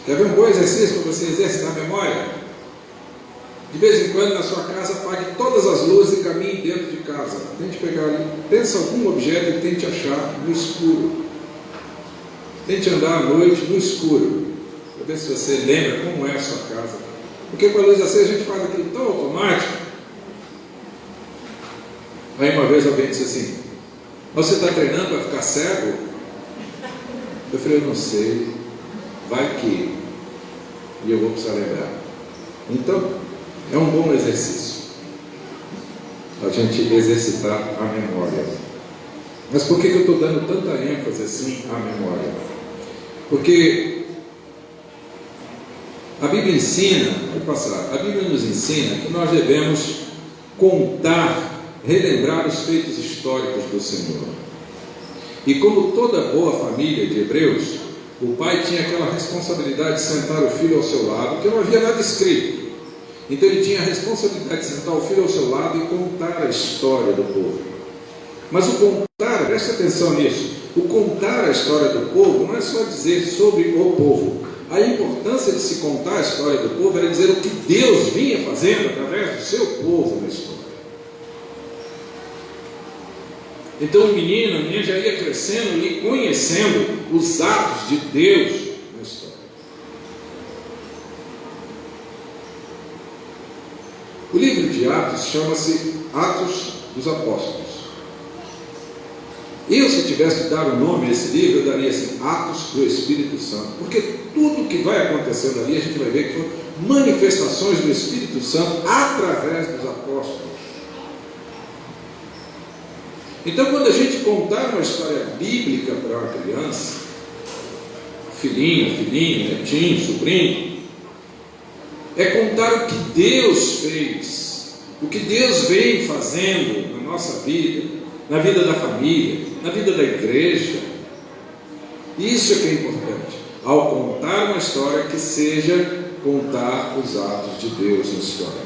Quer ver um bom exercício para você exercitar a memória? De vez em quando na sua casa apague todas as luzes e caminhe dentro de casa. Tente pegar ali, pensa algum objeto e tente achar no escuro. Tente andar à noite no escuro, para ver se você lembra como é a sua casa. Porque com a luz acesa a gente faz aquilo tão automático. Aí uma vez alguém disse assim: você está treinando para ficar cego? Eu falei: eu não sei, vai que, e eu vou precisar lembrar. Então, é um bom exercício a gente exercitar a memória. Mas por que eu estou dando tanta ênfase assim à memória? Porque a Bíblia ensina, pode passar, a Bíblia nos ensina que nós devemos contar, relembrar os feitos históricos do Senhor. E como toda boa família de hebreus, o pai tinha aquela responsabilidade de sentar o filho ao seu lado, porque não havia nada escrito. Então ele tinha a responsabilidade de sentar o filho ao seu lado e contar a história do povo. Mas o contar, preste atenção nisso, o contar a história do povo não é só dizer sobre o povo. A importância de se contar a história do povo era dizer o que Deus vinha fazendo através do seu povo na história. Então o menino, a menina já ia crescendo e conhecendo os atos de Deus na história. O livro de Atos chama-se Atos dos Apóstolos. Eu, se tivesse que dar o nome a esse livro, eu daria assim: Atos do Espírito Santo. Porque tudo que vai acontecendo ali, a gente vai ver que foram manifestações do Espírito Santo através dos apóstolos. Então, quando a gente contar uma história bíblica para uma criança, filhinho, netinho, sobrinho, é contar o que Deus fez, o que Deus vem fazendo na nossa vida, na vida da família, na vida da igreja. Isso é que é importante. Ao contar uma história, que seja contar os atos de Deus na história.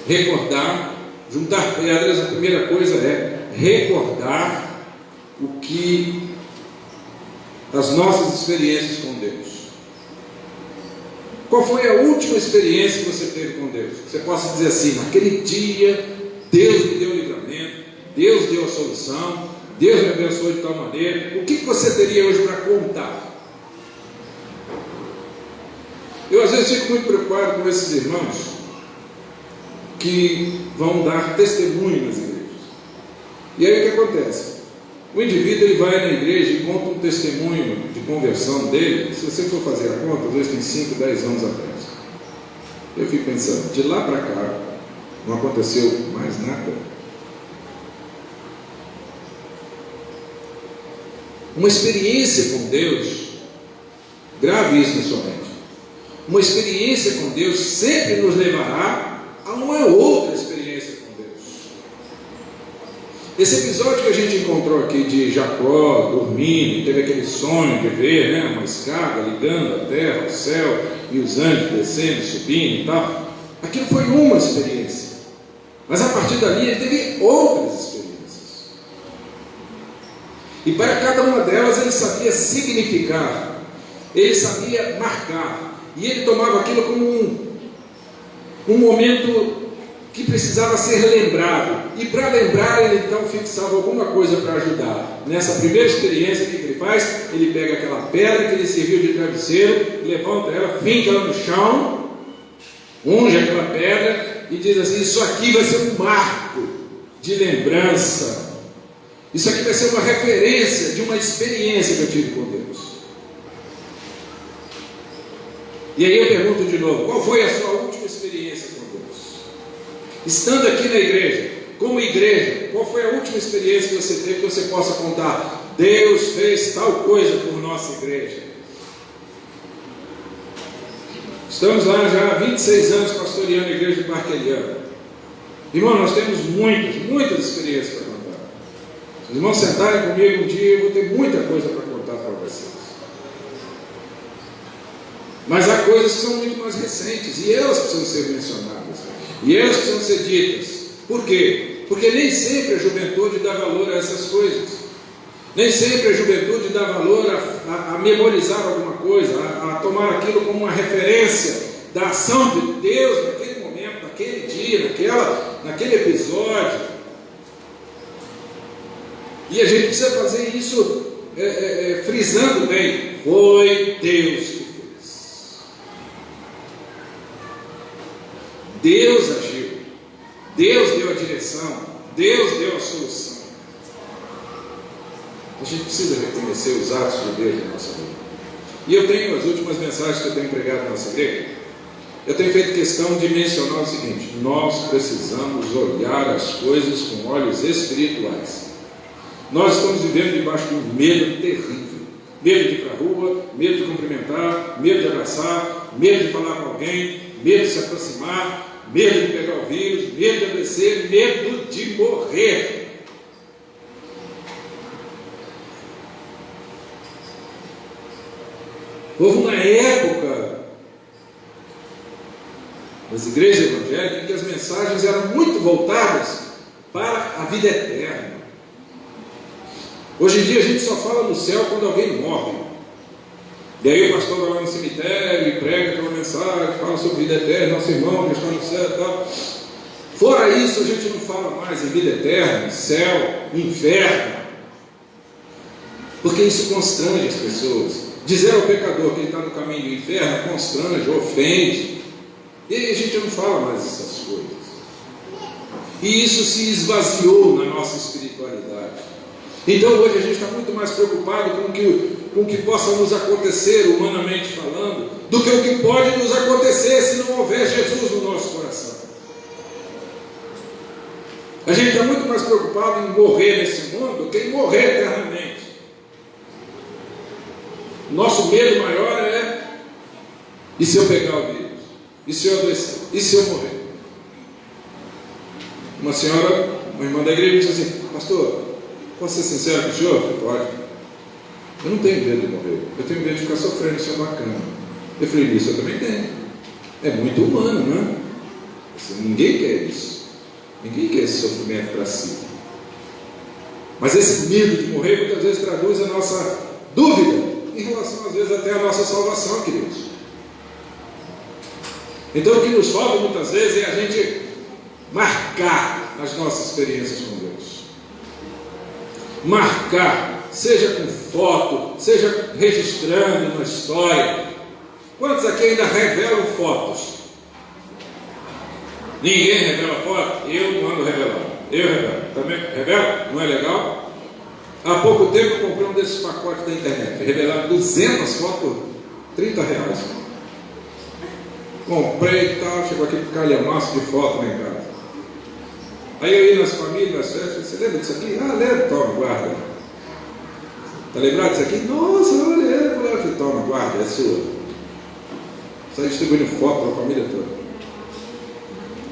Recordar, juntar pedras, a primeira coisa é recordar o que as nossas experiências com Deus. Qual foi a última experiência que você teve com Deus? Você possa dizer assim: naquele dia Deus me deu o livramento, Deus deu a solução, Deus me abençoou de tal maneira. O que você teria hoje para contar? Eu às vezes fico muito preocupado com esses irmãos que vão dar testemunho nas igrejas. E aí o que acontece? O indivíduo ele vai na igreja e conta um testemunho de conversão dele. Se você for fazer a conta, às vezes tem 5, 10 anos atrás. Eu fico pensando, de lá para cá não aconteceu mais nada. Uma experiência com Deus, grave isso na sua mente, uma experiência com Deus sempre nos levará a uma outra experiência com Deus. Esse episódio que a gente encontrou aqui de Jacó dormindo, teve aquele sonho de ver, né, uma escada ligando a terra ao céu e os anjos descendo, subindo e tal, aquilo foi uma experiência, mas a partir dali ele teve outras experiências, e para cada uma delas ele sabia significar, ele sabia marcar, e ele tomava aquilo como um momento que precisava ser lembrado, e para lembrar ele então fixava alguma coisa para ajudar. Nessa primeira experiência, o que ele faz? Ele pega aquela pedra que ele serviu de travesseiro, levanta ela, finca ela no chão, unge aquela pedra e diz assim: isso aqui vai ser um marco de lembrança, isso aqui vai ser uma referência de uma experiência que eu tive com Deus. E aí eu pergunto de novo: qual foi a sua última experiência com Deus? Estando aqui na igreja, como igreja, qual foi a última experiência que você teve que você possa contar? Deus fez tal coisa por nossa igreja. Estamos lá já há 26 anos pastoreando a igreja de Parque Eliano. Irmão, nós temos muitas experiências para contar. Se os irmãos sentarem comigo um dia, eu vou ter muita coisa para contar para vocês. Mas há coisas que são muito mais recentes, e elas precisam ser mencionadas, e elas precisam ser ditas. Por quê? Porque nem sempre a juventude dá valor a essas coisas. Nem sempre a juventude dá valor a memorizar alguma coisa, a tomar aquilo como uma referência da ação de Deus naquele momento, naquele dia, naquele episódio. E a gente precisa fazer isso frisando bem: foi Deus que fez. Deus agiu, Deus deu a direção, Deus deu a solução. A gente precisa reconhecer os atos de Deus na nossa vida. E eu tenho, as últimas mensagens que eu tenho pregado na nossa igreja, eu tenho feito questão de mencionar o seguinte: nós precisamos olhar as coisas com olhos espirituais. Nós estamos vivendo debaixo de um medo terrível. Medo de ir para a rua, medo de cumprimentar, medo de abraçar, medo de falar com alguém, medo de se aproximar, medo de pegar o vírus, medo de adoecer, medo de morrer. Houve uma época nas igrejas evangélicas em que as mensagens eram muito voltadas para a vida eterna. Hoje em dia a gente só fala no céu quando alguém morre. E aí o pastor vai lá no cemitério e prega aquela mensagem, fala sobre vida eterna, nosso irmão que está no céu e tal. Fora isso, a gente não fala mais em vida eterna, céu, inferno, porque isso constrange as pessoas. Dizer ao pecador que ele está no caminho do inferno constrange, ofende. E aí a gente não fala mais essas coisas. E isso se esvaziou na nossa espiritualidade. Então hoje a gente está muito mais preocupado com o que possa nos acontecer, humanamente falando, do que o que pode nos acontecer se não houver Jesus no nosso coração. A gente está muito mais preocupado em morrer nesse mundo do que em morrer eternamente. Nosso medo maior é: e se eu pegar o vírus? E se eu adoecer? E se eu morrer? Uma senhora, uma irmã da igreja, disse assim: pastor, posso ser sincero com o senhor? Pode. Eu não tenho medo de morrer, eu tenho medo de ficar sofrendo em cima da cama. Eu falei: isso eu também tenho. É muito humano, não é? Assim, ninguém quer isso. Ninguém quer esse sofrimento para si. Mas esse medo de morrer muitas vezes traduz a nossa dúvida em relação, às vezes, até a nossa salvação, queridos. Então o que nos falta muitas vezes é a gente marcar as nossas experiências com Deus. Marcar, seja com foto, seja registrando uma história. Quantos aqui ainda revelam fotos? Ninguém revela foto? Eu não ando revelando. Eu revelo. Também revela? Não é legal? Há pouco tempo eu comprei um desses pacotes da internet. Revelaram 200 fotos por R$30. Comprei e tal, chegou aqui com calhamaço de foto lá em casa. Aí eu ia nas famílias, nas festas: você lembra disso aqui? Ah, lembro, toma, guarda. Está lembrado disso aqui? Nossa, eu lembro. Eu falei: toma, guarda, é sua. Sai distribuindo foto para a família toda.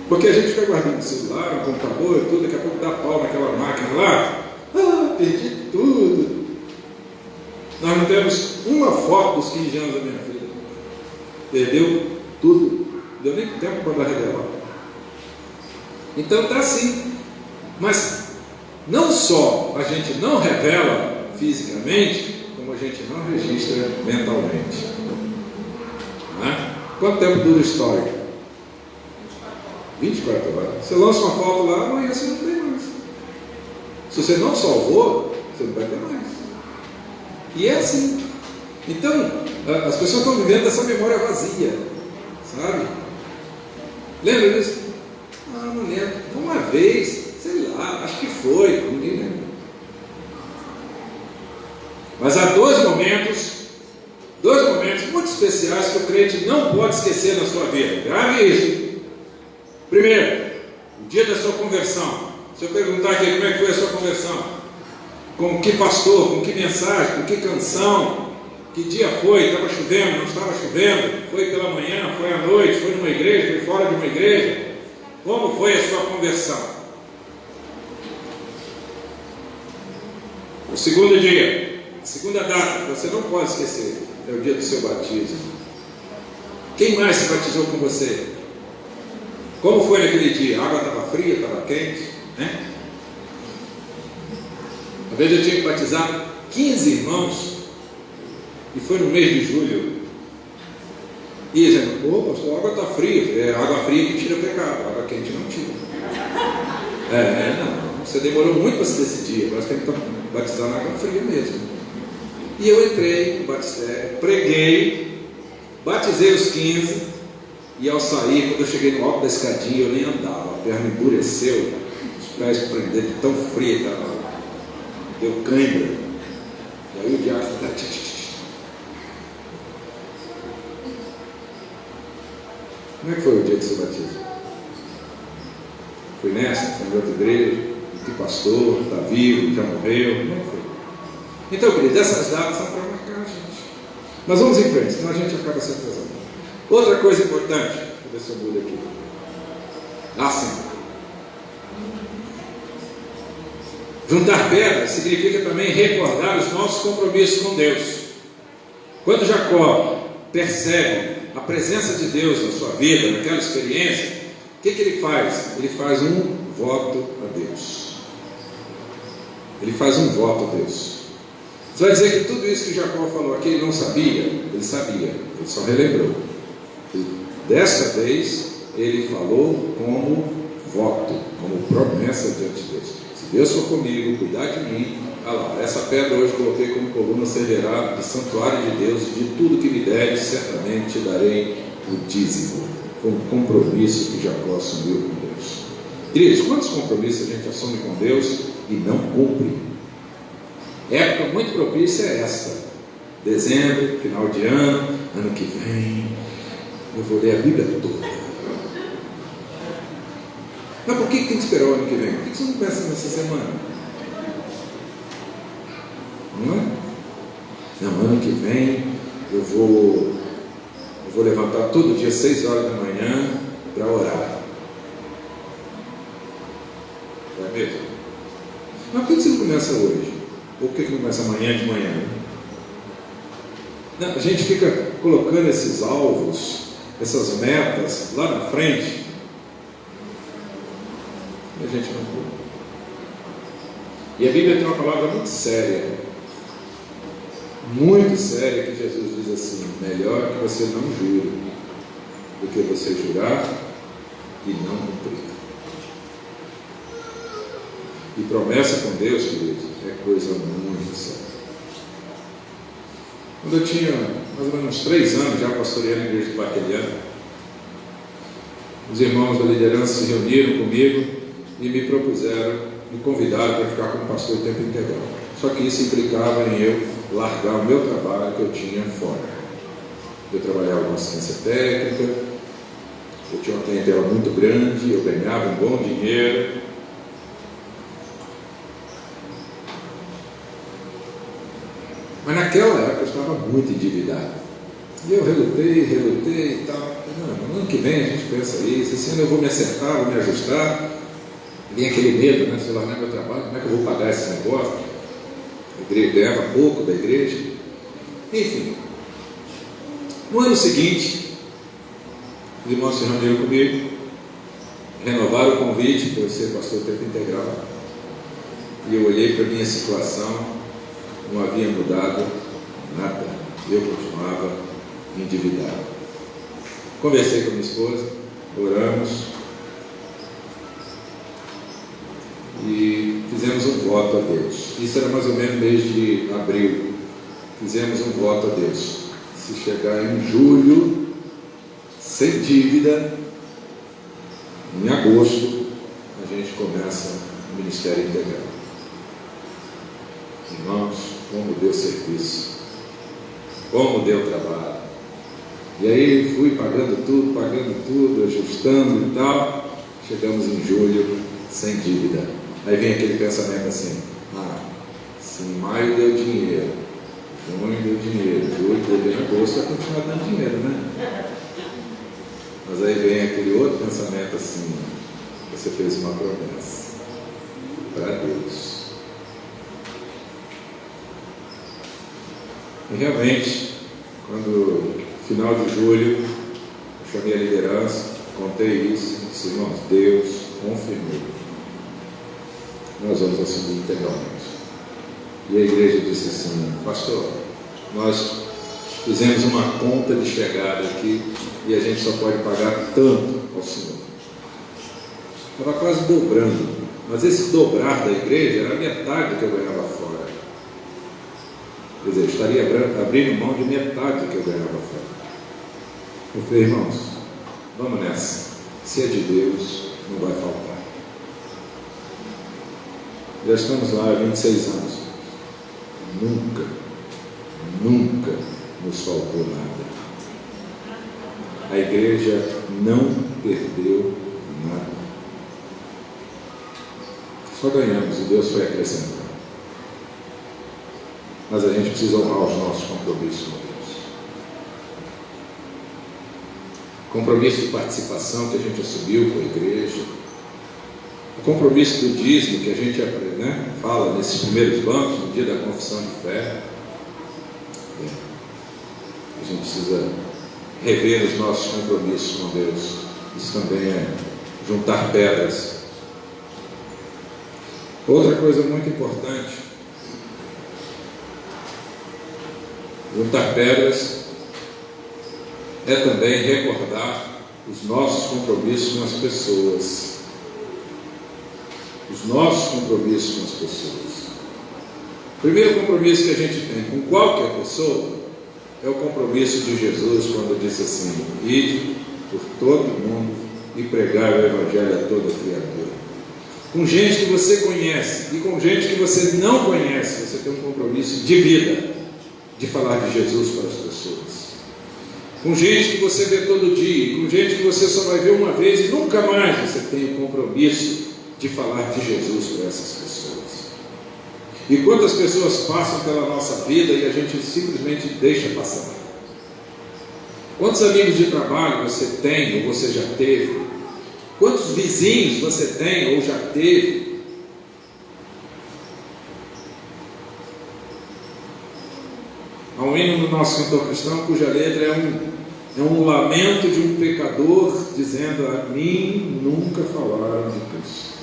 Porque a gente fica guardando no celular, no computador e tudo, daqui a pouco dá pau naquela máquina lá. Ah, perdi tudo. Nós não temos uma foto dos 15 anos da minha filha. Perdeu tudo. Não deu nem tempo para dar revelar. Então está assim. Mas não só a gente não revela fisicamente, como a gente não registra mentalmente. Não é? Quanto tempo dura o histórico? 24 horas. Você lança uma foto lá, amanhã você não tem mais. Se você não salvou, você não vai ter mais. E é assim. Então, as pessoas estão vivendo essa memória vazia, sabe? Lembra disso? Ah, não lembro. Uma vez, sei lá, acho que foi, ninguém lembra. Mas há dois momentos muito especiais que o crente não pode esquecer na sua vida. Grave isso. Primeiro, o dia da sua conversão. Se eu perguntar aqui como é que foi a sua conversão, com que pastor, com que mensagem, com que canção, que dia foi, estava chovendo, não estava chovendo, foi pela manhã, foi à noite, foi numa igreja, foi fora de uma igreja, como foi a sua conversão? O segundo dia, a segunda data, que você não pode esquecer, é o dia do seu batismo. Quem mais se batizou com você? Como foi naquele dia? A água estava fria, estava quente, né? Uma vez eu tinha que batizar 15 irmãos E foi no mês de julho. E ele dizendo, pô, pastor, a água está fria. É água fria que tira pecado, água quente não tira. Não, você demorou muito para se decidir, mas tem que batizar na água fria mesmo. E eu entrei, batizei, preguei, batizei os 15, e ao sair, quando eu cheguei no alto da escadinha, eu nem andava, a perna endureceu, os pés prenderam de tão frio, deu cãibra. E aí o diácono está... Como é que foi o dia que você batizou? Foi nessa? Foi em outra igreja? Que pastor? Está vivo? Já morreu? Como é que foi? Então, queridos, essas datas são para marcar a gente. Mas vamos em frente, senão a gente acaba se atrasando. Outra coisa importante, deixa eu ver se eu mudo aqui. Sim. Juntar pedras significa também recordar os nossos compromissos com Deus. Quando Jacó percebe a presença de Deus na sua vida, naquela experiência, o que ele faz? Ele faz um voto a Deus. Ele faz um voto a Deus. Você vai dizer que tudo isso que Jacó falou aqui ele não sabia? Ele sabia, ele só relembrou. E desta vez ele falou como voto, como promessa diante de Deus. Se Deus for comigo, cuidar de mim, essa pedra hoje coloquei como coluna servirá de santuário de Deus, de tudo que me deres, certamente te darei o dízimo. Foi um compromisso que Jacó assumiu com Deus. Queridos, quantos compromissos a gente assume com Deus e não cumpre? Época muito propícia é esta. Dezembro, final de ano, ano que vem, eu vou ler a Bíblia toda. Mas por que tem que esperar o ano que vem? Por que você não pensa nessa semana? Não é? Não, ano que vem eu vou levantar todo dia 6 horas da manhã para orar. Não é mesmo? Mas por que você não começa hoje? Ou por que não começa amanhã de manhã? Não, a gente fica colocando esses alvos, essas metas lá na frente e a gente não cumpre. E a Bíblia tem uma palavra muito séria, que Jesus diz assim: melhor que você não jure do que você jurar e não cumprir. E promessa com Deus, querido, é coisa muito séria. Quando eu tinha mais ou menos uns 3 anos já pastoreando a igreja de Baqueliano, os irmãos da liderança se reuniram comigo e me convidaram para ficar como pastor em tempo integral. Só que isso implicava em eu largar o meu trabalho que eu tinha fora. Eu trabalhava com assistência técnica, eu tinha uma clientela muito grande, eu ganhava um bom dinheiro. Mas naquela época eu estava muito endividado. E eu relutei e tal. Não, no ano que vem a gente pensa isso, esse ano eu vou me acertar, vou me ajustar. Vinha aquele medo, né? Se eu largar meu trabalho, como é que eu vou pagar esse negócio? A igreja ganhava pouco da igreja. Enfim. No ano seguinte, os irmãos se reuniram comigo, renovaram o convite para eu ser pastor tempo integral. E eu olhei para a minha situação, não havia mudado nada. Eu continuava endividado. Conversei com a minha esposa, oramos e fizemos um voto a Deus. Isso era mais ou menos mês de abril. Fizemos um voto a Deus: se chegar em julho sem dívida, em agosto a gente começa o ministério integral. Irmãos, como deu serviço, como deu trabalho. E aí fui pagando tudo, ajustando e tal. Chegamos em julho sem dívida. Aí vem aquele pensamento assim: se em maio deu dinheiro, junho deu dinheiro, julho deu dinheiro, agosto vai continuar dando dinheiro, né? Mas aí vem aquele outro pensamento assim: você fez uma promessa para Deus. E realmente, quando final de julho, eu chamei a liderança, contei isso, disse: irmãos, Deus confirmou, nós vamos assumir integralmente. E a igreja disse assim: pastor, nós fizemos uma conta de chegada aqui e a gente só pode pagar tanto ao Senhor. Estava quase dobrando, mas esse dobrar da igreja era metade do que eu ganhava fora. Quer dizer, eu estaria abrindo mão de metade do que eu ganhava fora. Eu falei, irmãos, vamos nessa. Se é de Deus, não vai faltar. Já estamos lá há 26 anos. Nunca nos faltou nada. A igreja não perdeu nada. Só ganhamos e Deus foi acrescentando. Mas a gente precisa honrar os nossos compromissos com Deus. Compromisso de participação que a gente assumiu com a igreja. O compromisso do dízimo que a gente fala nesses primeiros bancos, no dia da confissão de fé. A gente precisa rever os nossos compromissos com Deus. Isso também é juntar pedras. Outra coisa muito importante, juntar pedras é também recordar os nossos compromissos com as pessoas. Os nossos compromissos com as pessoas. O primeiro compromisso que a gente tem com qualquer pessoa é o compromisso de Jesus quando disse assim: ide por todo mundo e pregar o Evangelho a toda criatura. Com gente que você conhece e com gente que você não conhece, você tem um compromisso de vida de falar de Jesus para as pessoas. Com gente que você vê todo dia, com gente que você só vai ver uma vez e nunca mais, você tem o compromisso de falar de Jesus para essas pessoas. E quantas pessoas passam pela nossa vida e a gente simplesmente deixa passar? Quantos amigos de trabalho você tem ou você já teve? Quantos vizinhos você tem ou já teve? Há um hino no nosso cantor cristão cuja letra é um lamento de um pecador dizendo: a mim nunca falaram de Cristo.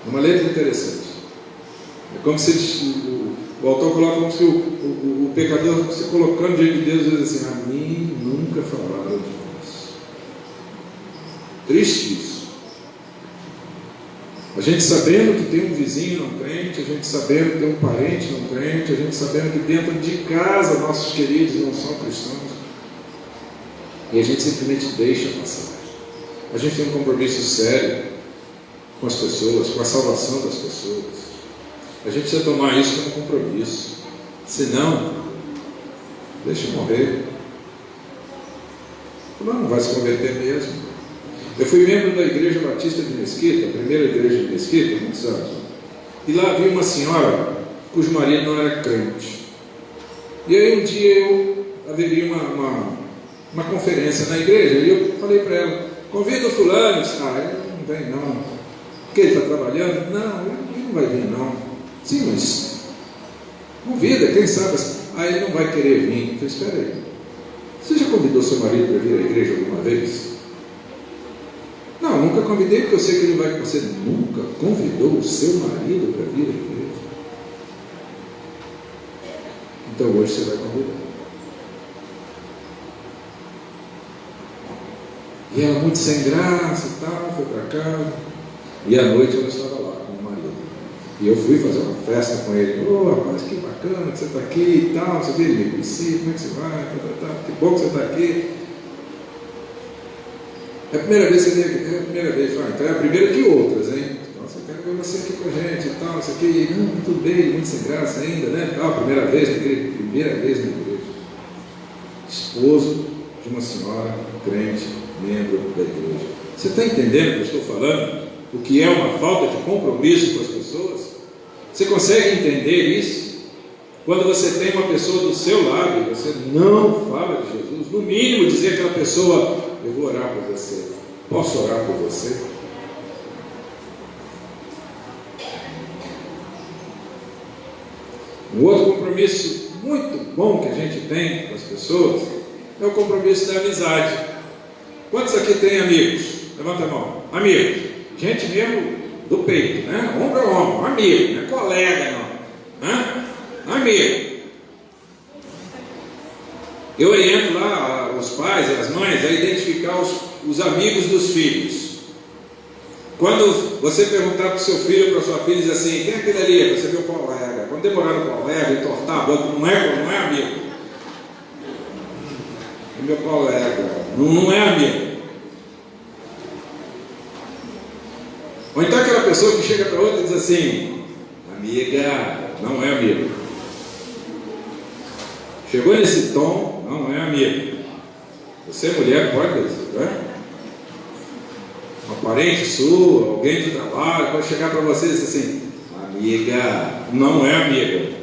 É uma letra interessante. É como se o autor coloca como se o pecador se colocando diante de Deus e diz assim: a mim nunca falaram de Deus. Triste isso. A gente sabendo que tem um vizinho não crente, a gente sabendo que tem um parente não crente, a gente sabendo que dentro de casa nossos queridos não são cristãos, e a gente simplesmente deixa passar. A gente tem um compromisso sério com as pessoas, com a salvação das pessoas. A gente precisa tomar isso como compromisso. Senão, deixa morrer. Não vai se converter mesmo. Eu fui membro da Igreja Batista de Mesquita, a primeira igreja de Mesquita, muitos anos. E lá havia uma senhora cujo marido não era crente. E aí um dia haveria uma conferência na igreja, e eu falei para ela: convida o fulano. Ele não vem não. Porque ele está trabalhando? Não, ele não vai vir não. Sim, mas convida, quem sabe? Ele não vai querer vir. Eu falei: espera aí, você já convidou seu marido para vir à igreja alguma vez? Não, nunca convidei, porque eu sei que ele vai. Você nunca convidou o seu marido para vir à igreja? Então hoje você vai convidar. E ela muito sem graça e tal, foi para casa. E à noite ela estava lá com o marido. E eu fui fazer uma festa com ele. Rapaz, que bacana que você está aqui e tal. Você veio, me conhecia, como é que você vai? Que bom que você está aqui. É a primeira vez que você veio aqui? É a primeira vez. Então é a primeira de outras, hein? Nossa, eu quero ver você aqui com a gente e tal. Isso aqui, tudo bem, muito sem graça ainda, né? Primeira vez na igreja. Primeira vez na igreja. Esposo de uma senhora crente, membro da igreja. Você está entendendo o que eu estou falando? O que é uma falta de compromisso com as pessoas? Você consegue entender isso? Quando você tem uma pessoa do seu lado e você não fala de Jesus, no mínimo dizer àquela pessoa: eu vou orar por você, posso orar por você? Um outro compromisso muito bom que a gente tem com as pessoas é o compromisso da amizade. Quantos aqui têm amigos? Levanta a mão. Amigos. Gente mesmo do peito, né? Ombro a ombro, amigo, não é colega não. Amigo. Eu oriento lá os pais e as mães a identificar os amigos dos filhos. Quando você perguntar para o seu filho ou para a sua filha, diz assim: quem é aquele ali? Você viu o colega. Quando demorar no colega e tortar a boca, não é amigo. É meu colega, não é amigo. Ou então aquela pessoa que chega para outra e diz assim: amiga, não é amigo. Chegou nesse tom, não é amigo. Você, mulher, pode dizer, né? Uma parente sua, alguém de trabalho, pode chegar para você e dizer assim: amiga, não é amiga.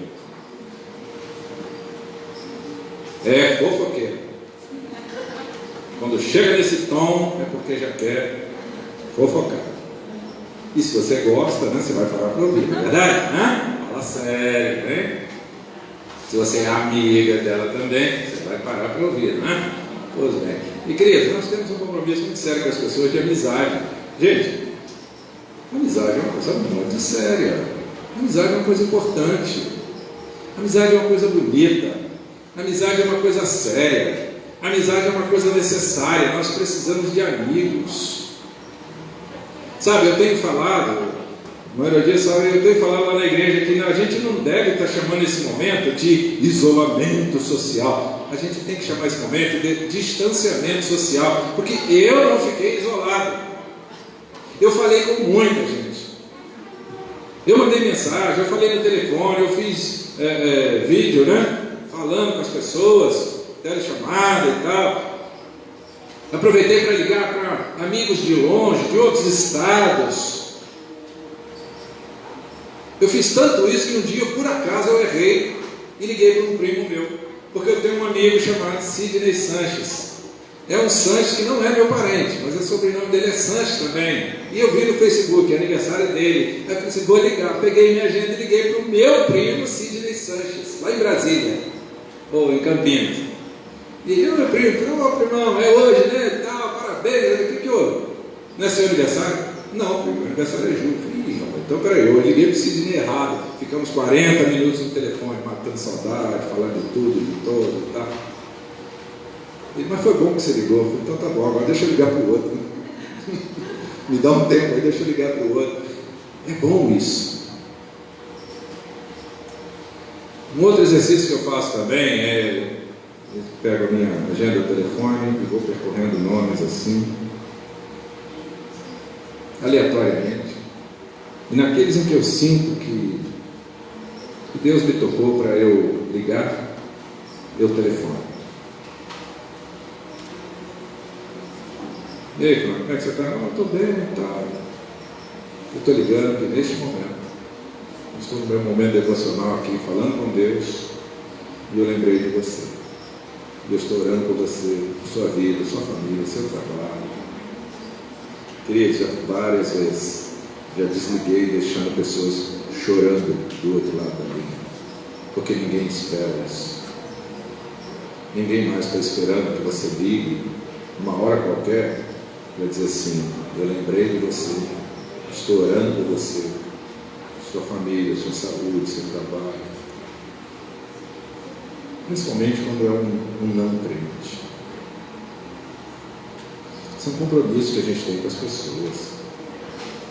É fofoqueiro. Quando chega nesse tom, é porque já quer fofocar. E se você gosta, né, você vai falar para ouvir, não é verdade? Né? Fala sério, né? Se você é amiga dela também, você vai parar para ouvir, né? Pois bem. E queridos, nós temos um compromisso muito sério com as pessoas de amizade. Gente, amizade é uma coisa muito séria. Amizade é uma coisa importante. Amizade é uma coisa bonita. Amizade é uma coisa séria. Amizade é uma coisa necessária. Nós precisamos de amigos. Sabe, eu tenho falado, a maioria sabe, eu tenho falado lá na igreja que a gente não deve estar chamando esse momento de isolamento social. A gente tem que chamar esse momento de distanciamento social, porque eu não fiquei isolado. Eu falei com muita gente. Eu mandei mensagem, eu falei no telefone, eu fiz vídeo, né? Falando com as pessoas, telechamada e tal. Aproveitei para ligar para amigos de longe, de outros estados. Eu fiz tanto isso que um dia, por acaso, eu errei e liguei para um primo meu, porque eu tenho um amigo chamado Sidney Sanches. É um Sanches que não é meu parente, mas o sobrenome dele é Sanches também. E eu vi no Facebook, é aniversário dele. Aí eu falei assim: vou ligar. Peguei minha agenda e liguei para o meu primo Sidney Sanches, lá em Brasília, ou em Campinas. E eu, meu primo, falei: ô primão, é hoje, né? Tal, parabéns. O que houve? Não é seu aniversário? Não, primo, meu aniversário é julho. Então, peraí, eu liguei para o Sidney errado. Ficamos 40 minutos no telefone, matando saudade, falando de tudo, de todo, tá? Ele: mas foi bom que você ligou. Eu falei: então tá bom, agora deixa eu ligar para o outro. Me dá um tempo aí, deixa eu ligar para o outro. É bom isso. Um outro exercício que eu faço também é: eu pego a minha agenda do telefone e vou percorrendo nomes assim, aleatoriamente. E naqueles em que eu sinto que Deus me tocou para eu ligar, eu telefono. E aí, como é que você está? Eu estou bem, tá. Eu estou ligando que neste momento, eu estou no meu momento devocional aqui, falando com Deus, e eu lembrei de você. Eu estou orando por você, por sua vida, sua família, seu trabalho. Queridos, já várias vezes já desliguei deixando pessoas chorando do outro lado da linha, porque ninguém espera isso. Ninguém mais está esperando que você ligue uma hora qualquer para dizer assim: eu lembrei de você, estou orando por você, sua família, sua saúde, seu trabalho. Principalmente quando é um não crente. São compromissos que a gente tem com as pessoas,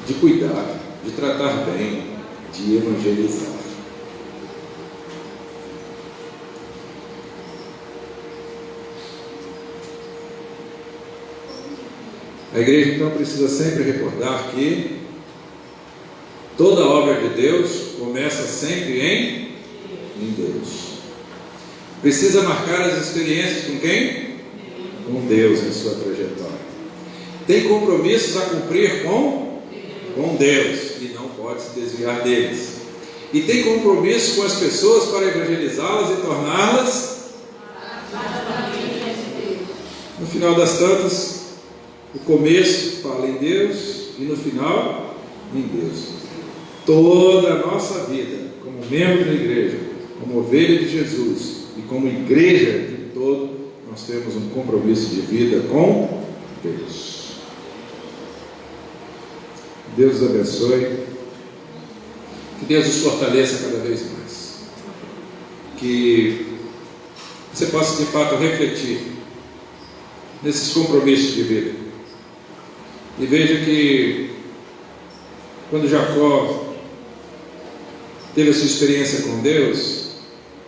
de cuidar, de tratar bem, de evangelizar. A igreja então precisa sempre recordar que toda obra de Deus começa sempre em Deus. Precisa marcar as experiências com quem? Com Deus em sua trajetória. Tem compromissos a cumprir com Deus e não pode se desviar deles. E tem compromisso com as pessoas para evangelizá-las e torná-las. No final das tantas, o começo fala em Deus e no final em Deus. Toda a nossa vida, como membro da igreja, como ovelha de Jesus e como igreja de todo, nós temos um compromisso de vida com Deus. Deus os abençoe, que Deus os fortaleça cada vez mais. que você possa de fato refletir nesses compromissos de vida. E veja que quando Jacó teve a sua experiência com Deus,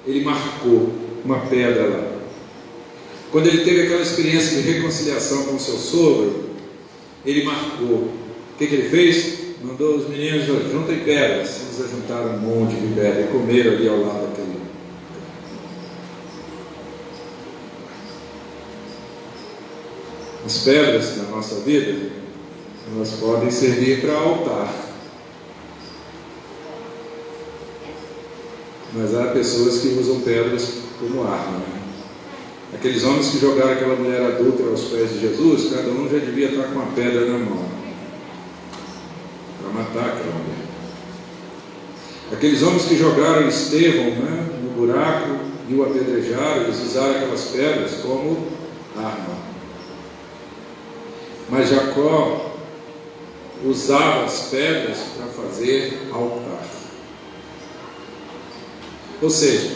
ele marcou uma pedra lá. Quando ele teve aquela experiência de reconciliação com o seu sogro, ele marcou. O que ele fez? Mandou os meninos, juntem pedras. Eles ajuntaram um monte de pedra e comeram ali ao lado daquele. As pedras na nossa vida, elas podem servir para altar. Mas há pessoas que usam pedras como arma, né? Aqueles homens que jogaram aquela mulher adulta aos pés de Jesus, cada um já devia estar com uma pedra na mão para matar aquela mulher. Aqueles homens que jogaram Estevão, né, no buraco e o apedrejaram, eles usaram aquelas pedras como arma. Mas Jacó usava as pedras para fazer altar. Ou seja,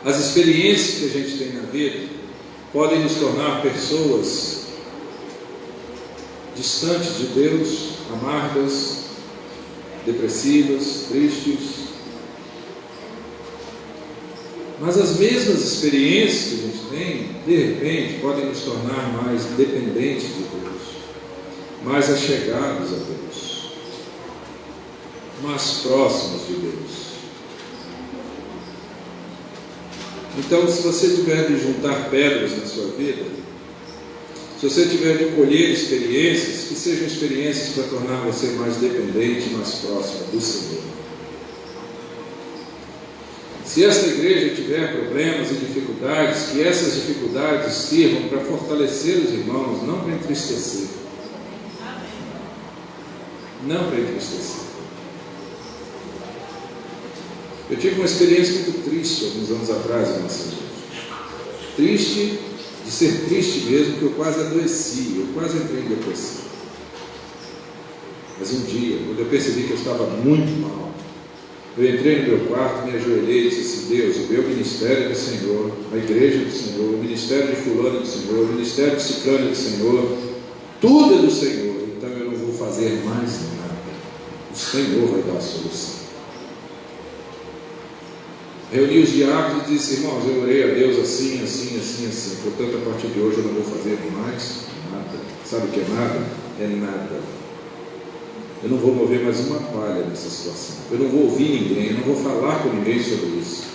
as experiências que a gente tem na vida podem nos tornar pessoas distantes de Deus, amargas, depressivas, tristes. Mas as mesmas experiências que a gente tem, de repente, podem nos tornar mais dependentes de Deus, mais achegados a Deus, mais próximos de Deus. Então, se você tiver de juntar pedras na sua vida, se você tiver de colher experiências, que sejam experiências para tornar você mais dependente e mais próximo do Senhor. Se esta igreja tiver problemas e dificuldades, que essas dificuldades sirvam para fortalecer os irmãos, não para entristecer. Não para entristecer. Eu tive uma experiência muito triste alguns anos atrás na nossa igreja. Triste, de ser triste mesmo, que eu quase adoeci, eu quase entrei em depressão. Mas um dia, quando eu percebi que eu estava muito mal, eu entrei no meu quarto, me ajoelhei e disse assim: Deus, o meu ministério é do Senhor, a igreja é do Senhor, o ministério de fulano é do Senhor, o ministério de ciclano é do Senhor, tudo é do Senhor, então eu não vou fazer mais nada. O Senhor vai dar a solução. Reuni os diáconos e disse: irmãos, eu orei a Deus assim, assim, assim, assim, portanto a partir de hoje eu não vou fazer mais nada. Sabe o que é nada? É nada. Eu não vou mover mais uma palha nessa situação. Eu não vou ouvir ninguém, eu não vou falar com ninguém sobre isso.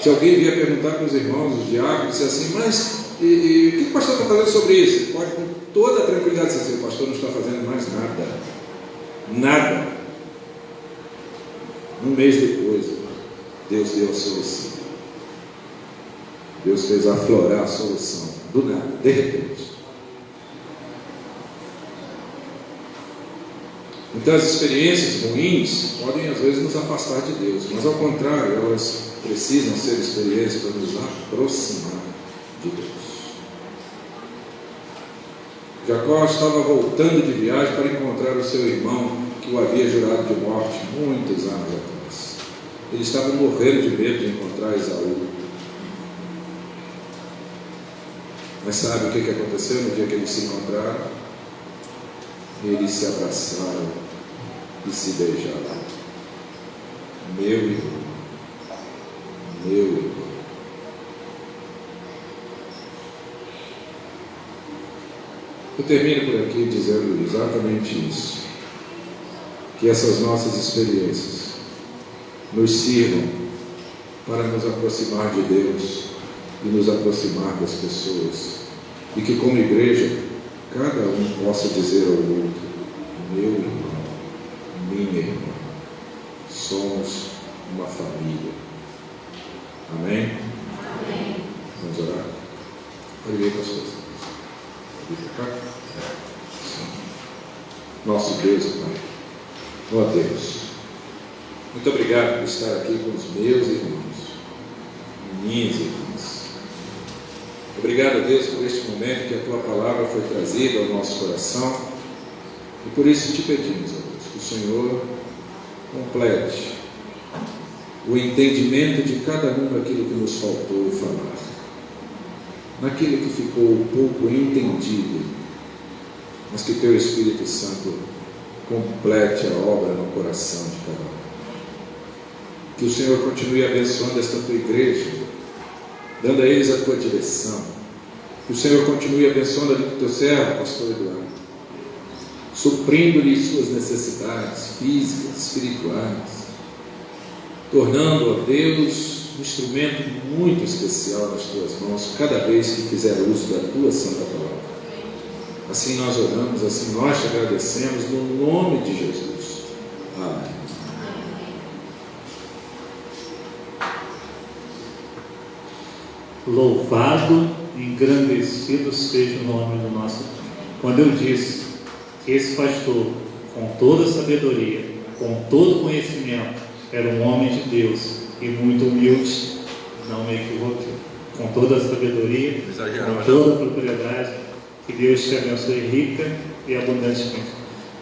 Se alguém vier perguntar para os irmãos, os diáconos, dizer assim: mas o que o pastor está fazendo sobre isso? Ele pode com toda a tranquilidade dizer assim: o pastor não está fazendo mais nada. Nada. Um mês depois, Deus deu a solução. Deus fez aflorar a solução. Do nada, de repente. Então as experiências ruins podem às vezes nos afastar de Deus, mas ao contrário, elas precisam ser experiências para nos aproximar de Deus. Jacó estava voltando de viagem para encontrar o seu irmão que o havia jurado de morte muitos anos atrás. Ele estava morrendo de medo de encontrar Esaú. Mas sabe o que aconteceu no dia que eles se encontraram? Eles se abraçaram e se beijaram. Meu irmão, meu irmão. Eu termino por aqui dizendo exatamente isso. Que essas nossas experiências nos sirvam para nos aproximar de Deus e nos aproximar das pessoas. E que como igreja, cada um possa dizer ao outro: meu irmão, minha irmã, somos uma família. Amém? Amém. Vamos orar? Pode vir, pastor. Pode vir para cá. Nosso Deus, Pai. Ó Deus, muito obrigado por estar aqui com os meus irmãos, minhas irmãs. Obrigado a Deus por este momento que a Tua palavra foi trazida ao nosso coração, e por isso te pedimos, ó Deus, que o Senhor complete o entendimento de cada um daquilo que nos faltou falar, naquilo que ficou pouco entendido, mas que Teu Espírito Santo complete a obra no coração de cada um. Que o Senhor continue abençoando esta Tua igreja, dando a eles a Tua direção. Que o Senhor continue abençoando o Teu servo, pastor Eduardo, suprindo-lhe suas necessidades físicas, espirituais, tornando, ó Deus, um instrumento muito especial nas Tuas mãos, cada vez que fizer uso da Tua Santa Palavra. Assim nós oramos, assim nós te agradecemos, no nome de Jesus. Amém.
Louvado e engrandecido seja o nome do nosso Deus. Quando eu disse que esse pastor, com toda sabedoria, com todo conhecimento, era um homem de Deus e muito humilde, não me equivoquei. Com toda a sabedoria, com toda a propriedade, que Deus te abençoe rica e abundantemente.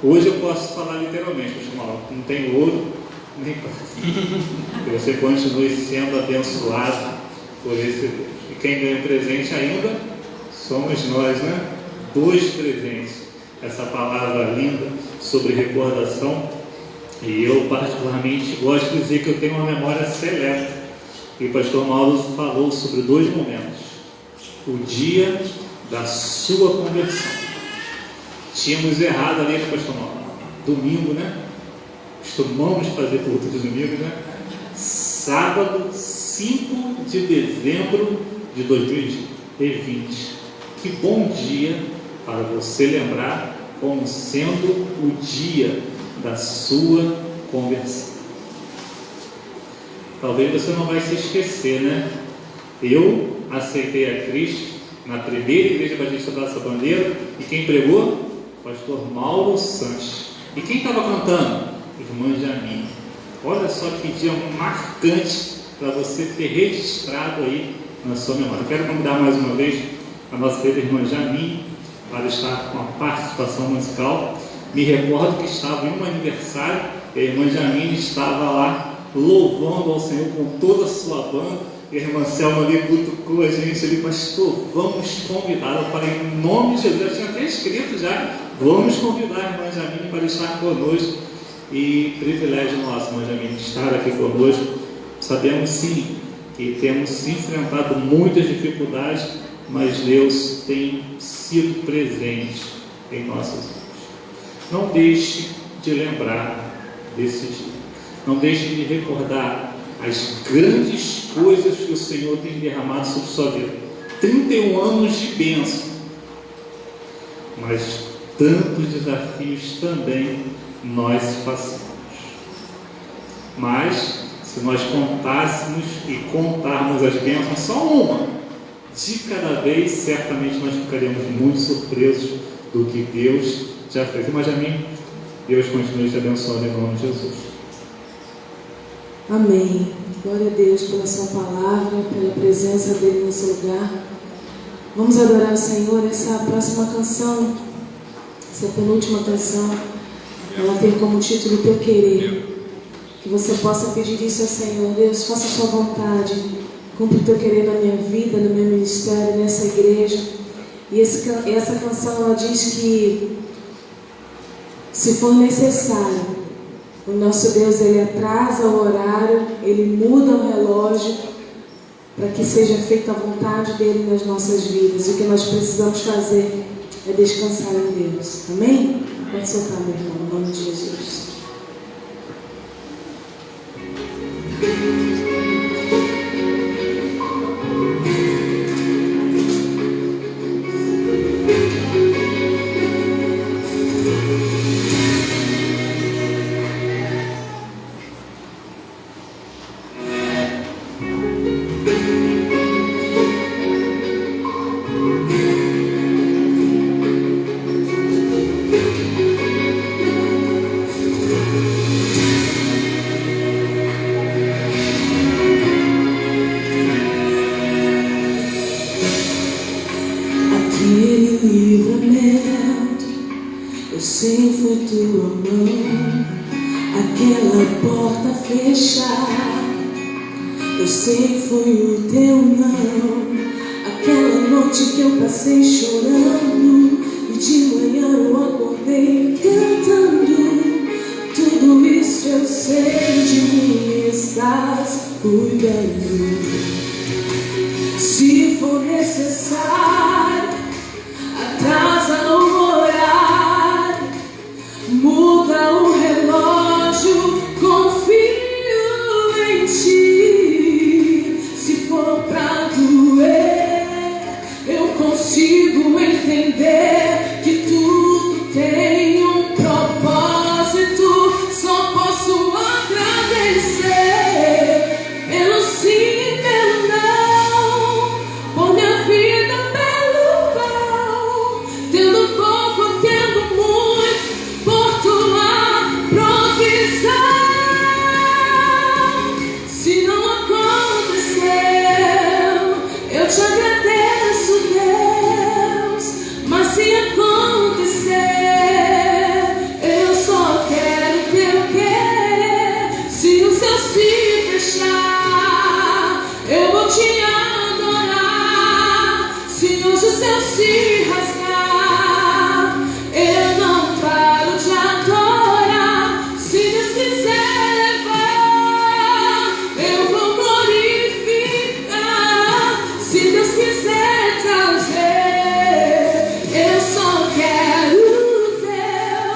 Hoje eu posso falar literalmente, não tem ouro nem prata. Que você continue sendo abençoado por esse Deus. E quem ganha um presente ainda somos nós, né? 2 presentes. Essa palavra linda sobre recordação. E eu particularmente gosto de dizer que eu tenho uma memória seleta. E o pastor Mauro falou sobre 2 momentos. O dia da sua conversão. Tínhamos errado ali, né, pastor Mauro? Domingo, né? Costumamos fazer culto de domingo, né? Sábado, 5 de dezembro de 2020. Que bom dia para você lembrar como sendo o dia da sua conversão. Talvez você não vai se esquecer, né? Eu aceitei a Cristo na primeira igreja batista da Praça Bandeira, e quem pregou? Pastor Mauro Santos. E quem estava cantando? Irmã Jamim. Olha só que dia marcante para você ter registrado aí na sua memória. Quero convidar mais uma vez a nossa querida irmã Jamim para estar com a participação musical. Me recordo que estava em um aniversário, e a irmã Jamim estava lá louvando ao Senhor com toda a sua banda. E a irmã Selma ali cutucou a gente ali, pastor, vamos convidar. Eu falei, em nome de Jesus, eu tinha até escrito já, vamos convidar a irmã Jamim para estar conosco. E privilégio nosso, irmã Jamim, estar aqui conosco. Sabemos sim que temos enfrentado muitas dificuldades, mas Deus tem sido presente em nossas vidas. Não deixe de lembrar desse dia. Não deixe de recordar as grandes coisas que o Senhor tem derramado sobre sua vida. 31 anos de bênção, mas tantos desafios também nós passamos. Mas se nós contássemos e contarmos as bênçãos, só uma de cada vez, certamente nós ficaríamos muito surpresos do que Deus já fez. Mas a mim, Deus continue te abençoando em nome de Jesus.
Amém. Glória a Deus pela sua palavra, pela presença dele nesse lugar. Vamos adorar o Senhor. Essa próxima canção, essa penúltima canção, ela tem como título Teu Querer. Que você possa pedir isso ao Senhor. Deus, faça a sua vontade. Cumpre o Teu querer na minha vida, no meu ministério, nessa igreja. E essa canção, ela diz que, se for necessário, o nosso Deus, Ele atrasa o horário, Ele muda o relógio, para que seja feita a vontade dEle nas nossas vidas. E o que nós precisamos fazer é descansar em Deus. Amém? Pode soltar, meu irmão, em nome de Jesus.
Aquela porta fechada
Eu sempre fui o teu não. Aquela noite que eu passei chorando e de manhã eu acordei cantando. Tudo isso eu sei, de mim estás cuidando. Se for necessário, atrasa o horário, muda o relógio, confio em ti. Se for pra doer, eu consigo entender que tudo tem um propósito. Só posso agradecer pelo sim e pelo não, por minha vida pelo pão, tendo pouco, tendo muito, por tua provisão. Se não aconteceu, eu te agradeço, Deus. Mas se acontecer, eu só quero teu querer. Se o céu se fechar, eu vou te adorar. Se hoje o céu se rasgar, eu não paro de adorar. Se Deus quiser levar, eu vou glorificar. Se Deus quiser trazer, eu só quero teu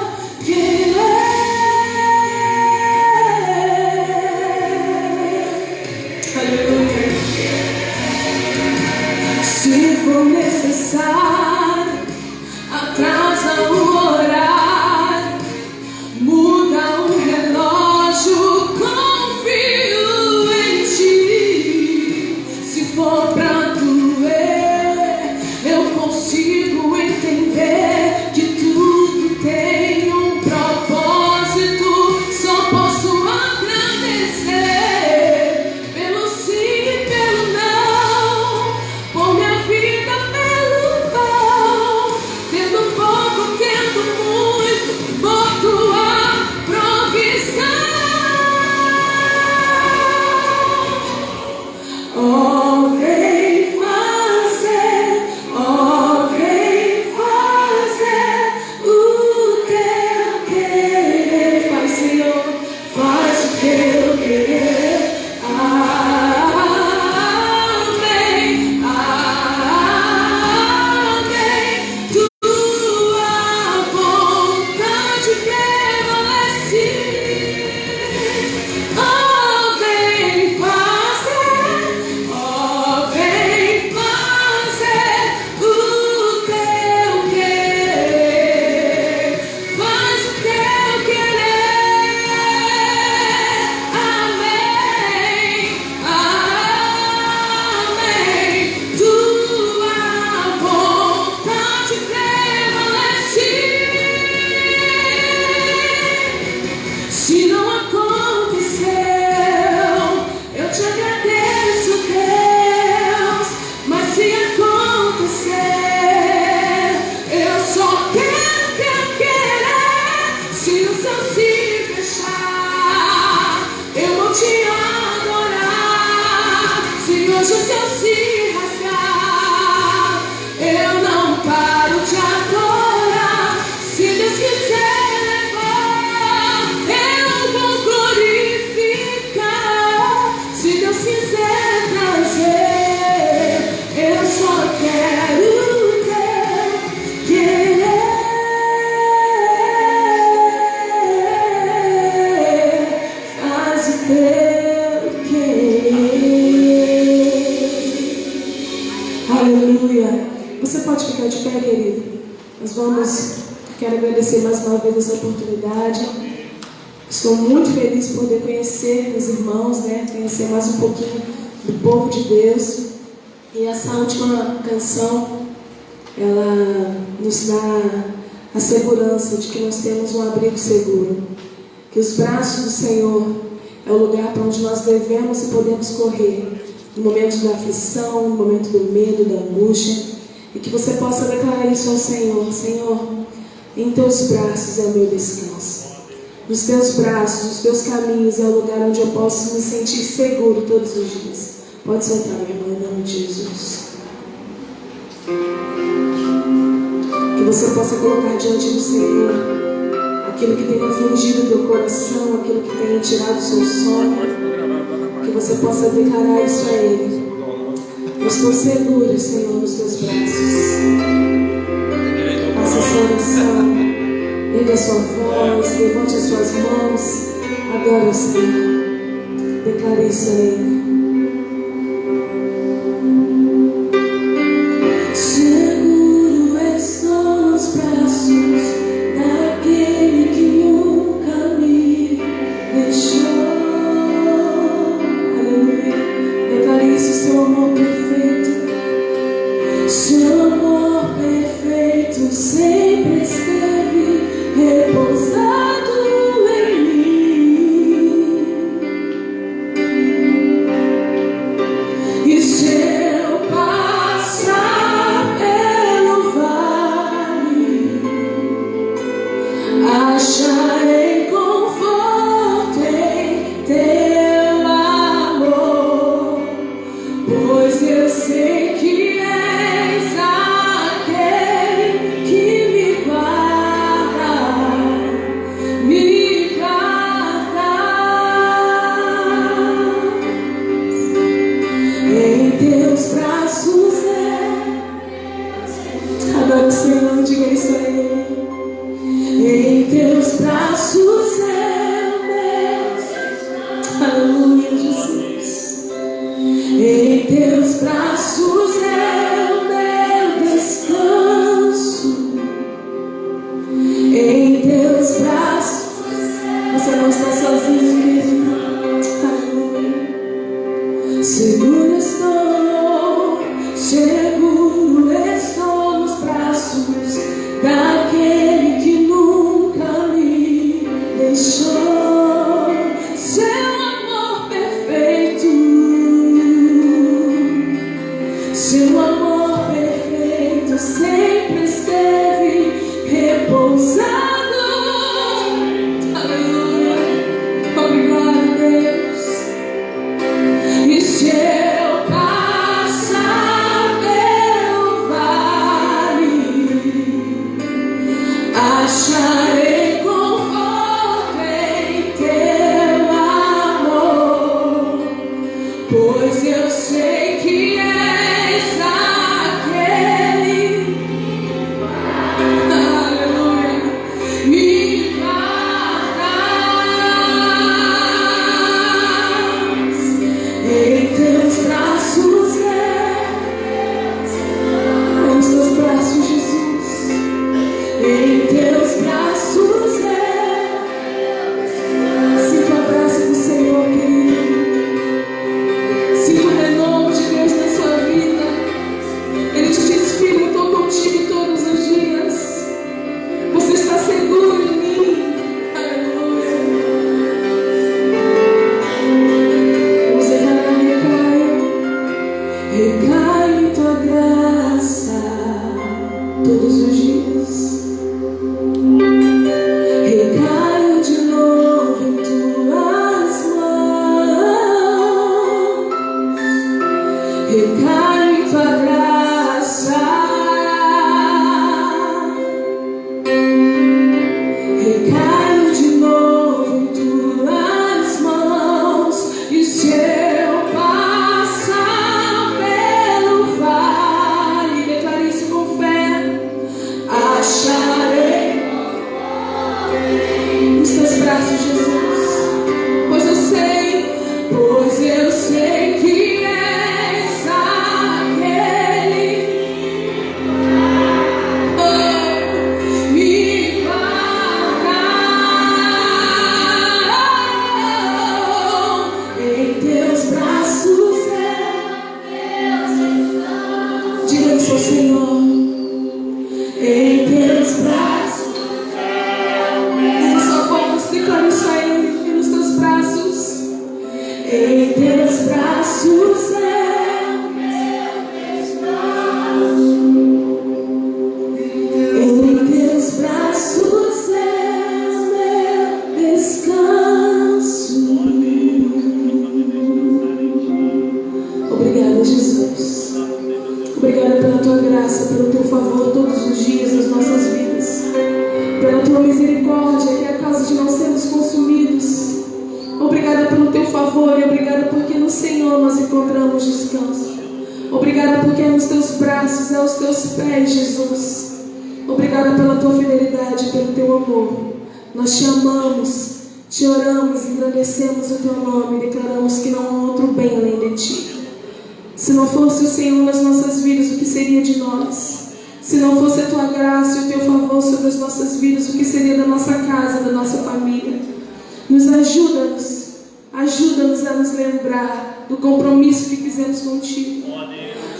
querer. Aleluia. Se for necessário, atrasa o horário, muda o relógio, confio em ti. Se for pra doer, eu consigo entender que tudo tem um propósito. Só posso agradecer pelo sim e pelo não, por minha vida pelo pão, tendo pouco, tendo muito, por tua provisão. Oh, vem fazer o teu querer. Faz, Senhor, faz o teu querer. Amém, amém. Tua vontade prevalece. Oh, vem fazer o teu querer. Faz o teu querer. Amém, amém. Tua vontade prevalece. Se não aconteceu, eu te agradeço, Deus. Mas se acontecer, eu só quero teu querer. Se o céu se fechar, eu vou te adorar. Se hoje o céu se rasgar, eu não paro de adorar. Se Deus quiser levar, eu vou glorificar. Se Deus quiser trazer, eu só quero teu querer. Faz o teu querer. Aleluia. Você pode ficar de pé, querido. Nós vamos. Quero agradecer mais uma vez essa oportunidade. Estou muito feliz por poder conhecer os irmãos, né? Conhecer mais um pouquinho do povo de Deus. E essa última canção, ela nos dá a segurança de que nós temos um abrigo seguro. Que os braços do Senhor é o lugar para onde nós devemos e podemos correr no momento da aflição, no momento do medo, da angústia. E que você possa declarar isso ao Senhor: Senhor, em teus braços é o meu descanso. Nos teus braços, os teus caminhos é o lugar onde eu posso me sentir seguro todos os dias. Pode soltar, minha irmã, em nome de Jesus. Que você possa colocar diante do Senhor aquilo que tem afligido o teu coração, aquilo que tem tirado o seu sono. Que você possa declarar isso a Ele. Eu estou segura, Senhor, nos teus braços. Faça essa oração. Erga a sua voz, levante as suas mãos. Adore o Senhor. Declare isso a Ele. Senhor nós encontramos descanso. Obrigada porque é nos teus braços, é aos teus pés, Jesus. Obrigada pela tua fidelidade, pelo teu amor. Nós te amamos, te oramos, engrandecemos o teu nome e declaramos que não há outro bem além de ti. Se não fosse o Senhor nas nossas vidas, o que seria de nós? Se não fosse a tua graça e o teu favor sobre as nossas vidas, o que seria da nossa casa, da nossa família? Nos ajuda-nos a nos lembrar do compromisso que fizemos contigo.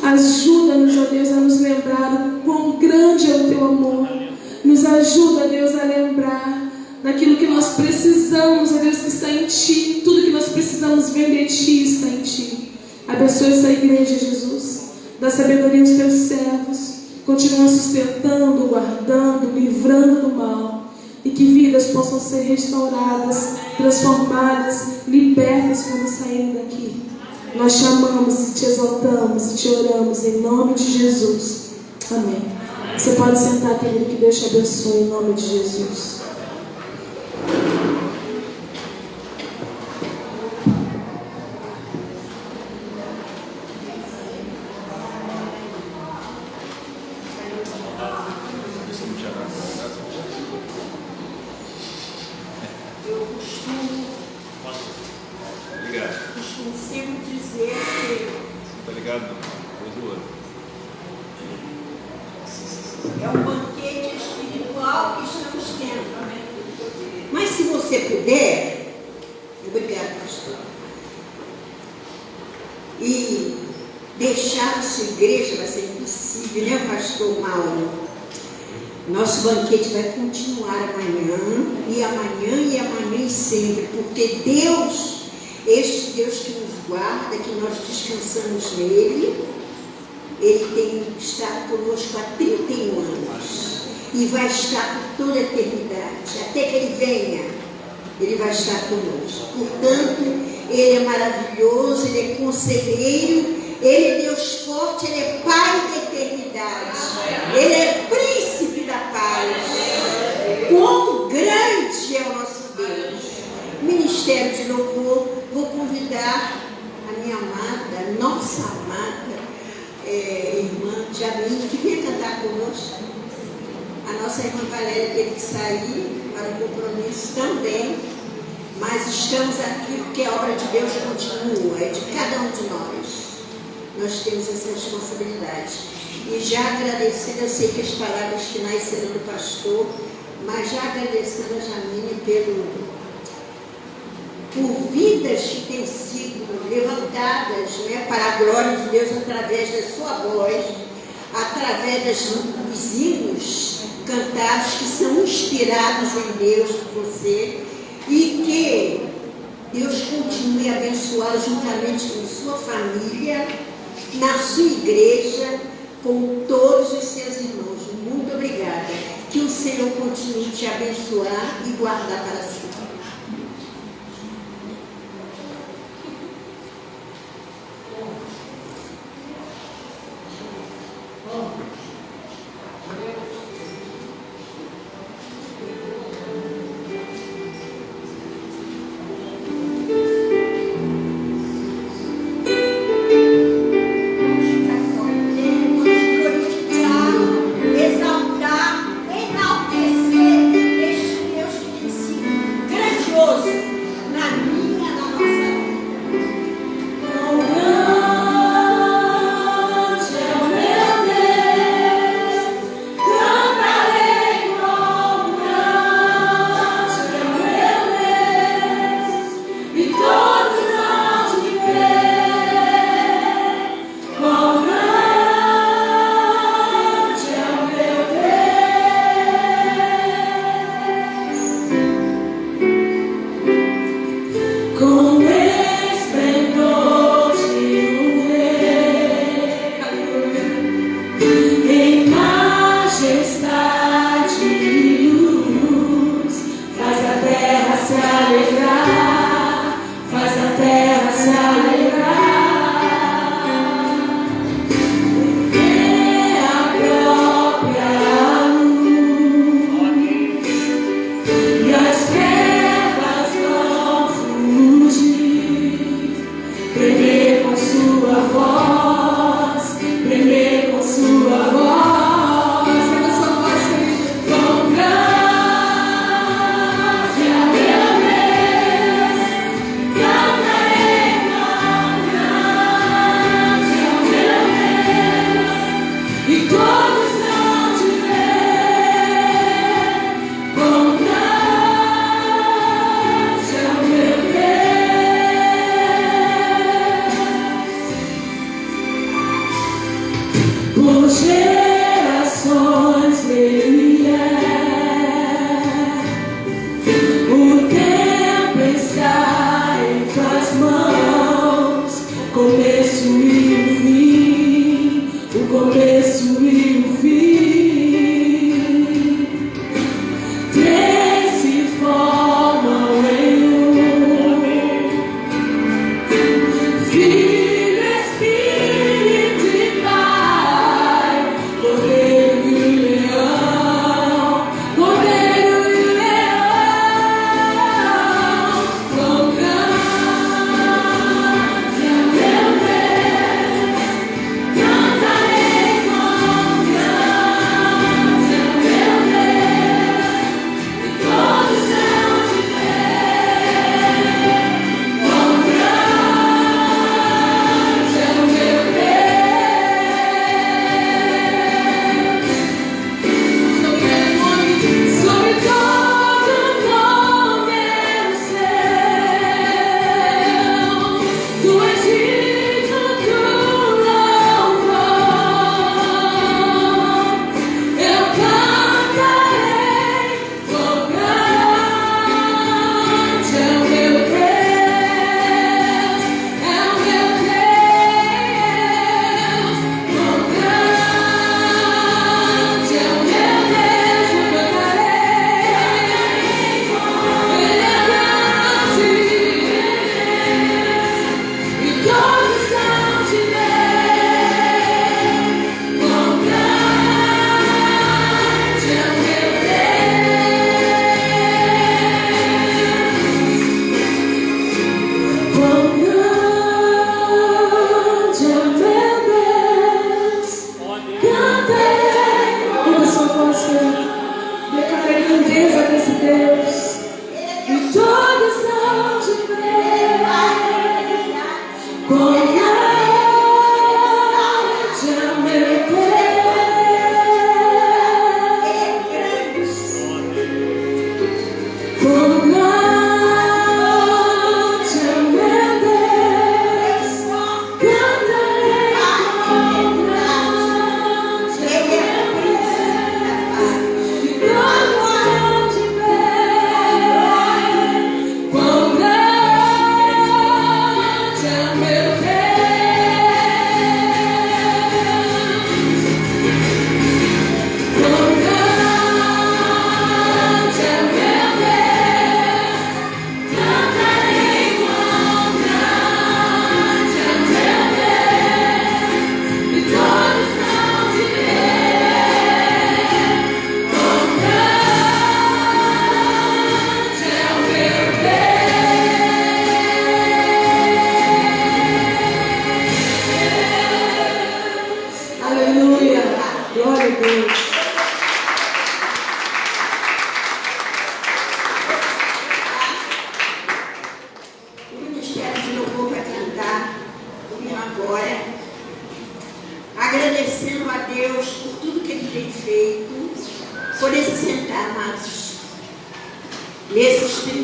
Ajuda-nos, ó Deus, a nos lembrar o quão grande é o teu amor. Nos ajuda, Deus, a lembrar daquilo que nós precisamos, ó Deus, que está em ti. Tudo que nós precisamos ver de ti está em ti. Abençoe essa igreja, Jesus. Dá sabedoria aos teus servos. Continua sustentando, guardando, livrando do mal. E que vidas possam ser restauradas, transformadas, libertas quando saírem daqui. Nós te amamos e te exaltamos e te oramos em nome de Jesus. Amém. Você pode sentar, querido, que Deus te abençoe em nome de Jesus.
Costumo sempre dizer que
Tá ligado?
é um banquete espiritual que estamos tendo. Mas se você puder, obrigado, pastor, e deixar a sua igreja, vai ser impossível, né, pastor Mauro? Nosso banquete vai continuar amanhã e sempre, porque Deus, este Deus que nos guarda, que nós descansamos nele, Ele tem estado conosco há 31 anos e vai estar por toda a eternidade, até que Ele venha, Ele vai estar conosco. Portanto, Ele é maravilhoso, Ele é conselheiro, Ele é Deus forte, Ele é Pai da eternidade, Ele é príncipe da paz. Quão grande é o nosso Deus! Ministério de Louvor, vou convidar a minha amada, nossa amada irmã Jamile, que venha cantar conosco. A nossa irmã Valéria teve que sair para o compromisso também, mas estamos aqui porque a obra de Deus continua, é de cada um de nós. Nós temos essa responsabilidade. E já agradecendo, eu sei que as palavras finais serão do pastor, mas já agradecendo a Jamile por vidas que têm sido levantadas, né, para a glória de Deus através da sua voz, através dos hinos cantados que são inspirados em Deus por você, e que Deus continue a abençoá-la juntamente com sua família, na sua igreja, com todos os seus irmãos. Muito obrigada. Que o Senhor continue te abençoar e guardar para sempre. Exaltar, enaltecer este Deus que te ensina.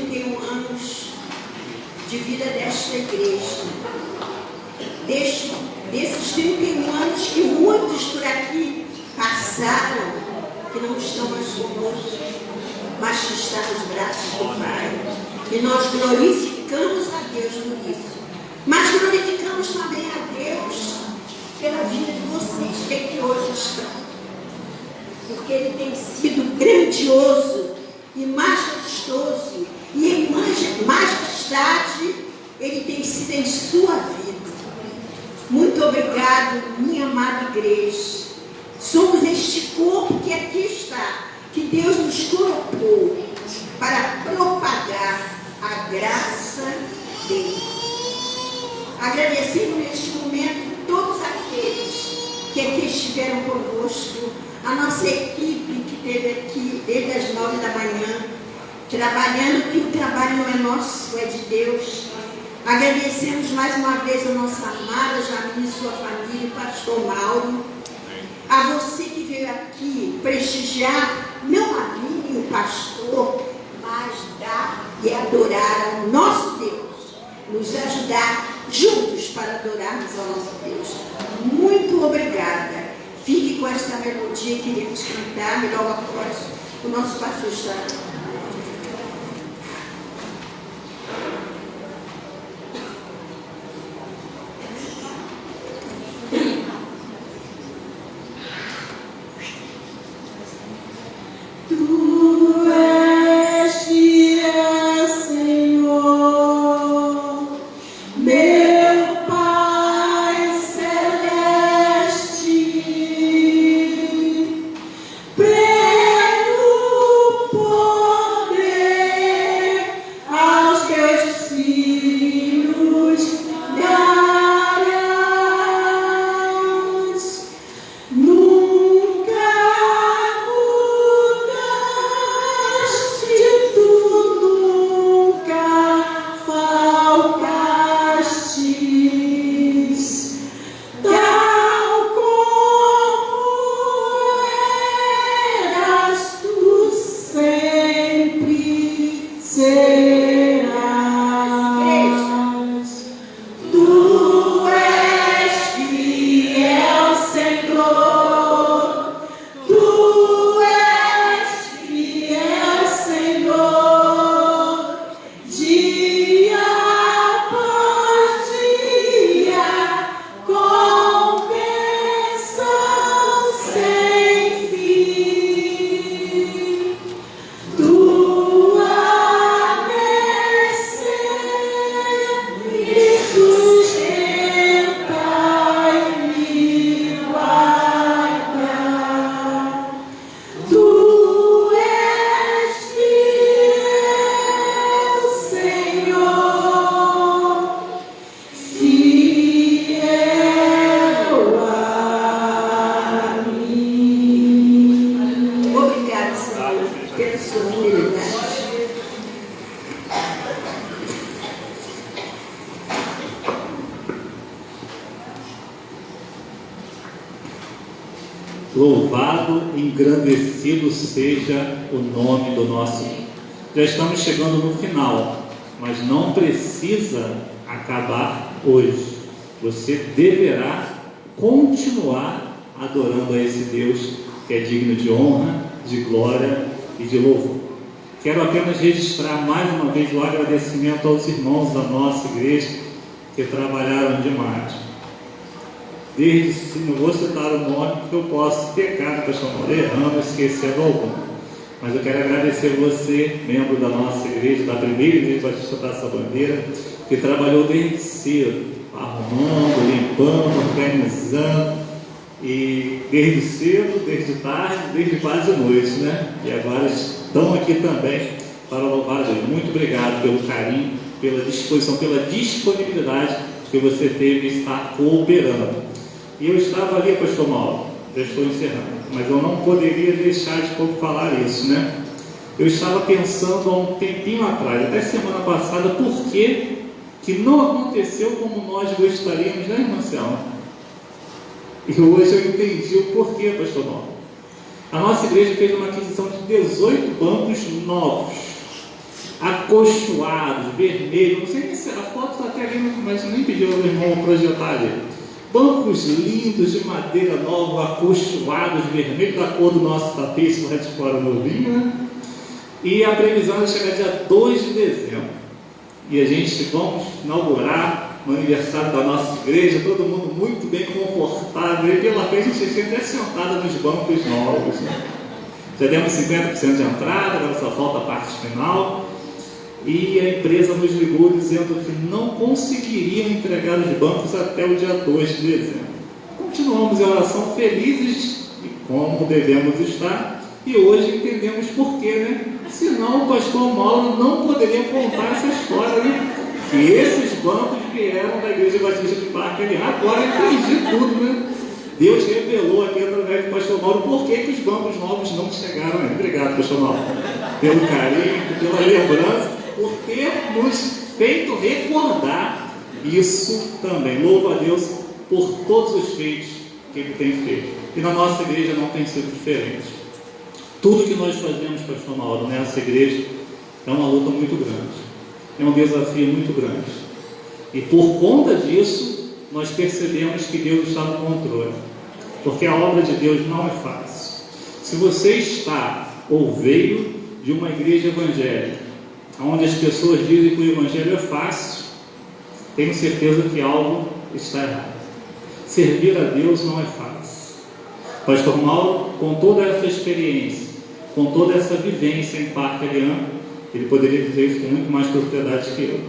31 anos de vida desta igreja. Desses 31 anos que muitos por aqui passaram, que não estão mais conosco, mas que estão nos braços do Pai. E nós glorificamos a Deus por isso. Mas glorificamos também a Deus pela vida de vocês que aqui hoje estão. Porque Ele tem sido grandioso e majestoso. E em majestade Ele tem sido em sua vida. Muito obrigado, minha amada igreja. Somos este corpo que aqui está, que Deus nos colocou para propagar a graça dele. Agradecendo neste momento todos aqueles que aqui estiveram conosco, a nossa equipe que esteve aqui desde as 9 da manhã, trabalhando, que o trabalho não é nosso, é de Deus. Agradecemos mais uma vez a nossa amada Jamile e sua família, o pastor Mauro. A você que veio aqui prestigiar, não a mim, o pastor, mas dar e adorar ao nosso Deus. Nos ajudar juntos para adorarmos ao nosso Deus. Muito obrigada. Fique com esta melodia que iremos cantar, e logo após o nosso pastor está.
Louvado e engrandecido seja o nome do nosso Deus. Já estamos chegando no final, mas não precisa acabar hoje. Você deverá continuar adorando a esse Deus que é digno de honra, de glória e de louvor. Quero apenas registrar mais uma vez o agradecimento aos irmãos da nossa igreja que trabalharam demais. Não vou citar o nome porque eu posso pecar, pastor Mauro, errando, esquecendo algum. Mas eu quero agradecer você, membro da nossa igreja, da primeira igreja Batista Praça Bandeira, que trabalhou desde cedo, arrumando, limpando, organizando, e desde cedo, desde tarde, desde quase noite, né? E agora estão aqui também para louvar a Deus. Muito obrigado pelo carinho, pela disposição, pela disponibilidade que você teve de estar cooperando. E eu estava ali, pastor Mauro, já estou encerrando, mas eu não poderia deixar de falar isso, né? Eu estava pensando há um tempinho atrás, até semana passada, por que não aconteceu como nós gostaríamos, né, irmã Selma? E hoje eu entendi o porquê, pastor Mauro. A nossa igreja fez uma aquisição de 18 bancos novos. acolchoados, vermelhos, não sei nem se a foto está até ali, mas eu nem pedi ao meu irmão projetar ali. Bancos lindos de madeira nova, acolchoados, vermelhos, da cor do nosso tapete lá de fora novinho, né? E a previsão é chegar dia 2 de dezembro. E a gente vamos inaugurar no aniversário da nossa igreja, todo mundo muito bem confortável. E pela frente a gente tinha até sentada nos bancos novos, né? Já demos 50% de entrada, agora só falta a parte final. E a empresa nos ligou dizendo que não conseguiriam entregar os bancos até o dia 2 de dezembro. Continuamos em oração felizes e como devemos estar. E hoje entendemos por quê, né? Senão o pastor Mauro não poderia contar essa história, né? Que esses bancos vieram da Igreja Batista de Parque Ariano. Agora entendi tudo, né? Deus revelou aqui através do pastor Mauro por que os bancos novos não chegaram ainda. Obrigado, pastor Mauro, pelo carinho, pela lembrança, por ter nos feito recordar isso também. Louvo a Deus por todos os feitos que Ele tem feito. E na nossa igreja não tem sido diferente. Tudo que nós fazemos, pastor Mauro, nessa igreja é uma luta muito grande, é um desafio muito grande. E por conta disso, nós percebemos que Deus está no controle, porque a obra de Deus não é fácil. Se você está ou veio de uma igreja evangélica, onde as pessoas dizem que o evangelho é fácil, tenho certeza que algo está errado. Servir a Deus não é fácil. Pastor Mauro, com toda essa experiência, com toda essa vivência em Parque Ariano, ele poderia dizer isso com muito mais propriedade que eu.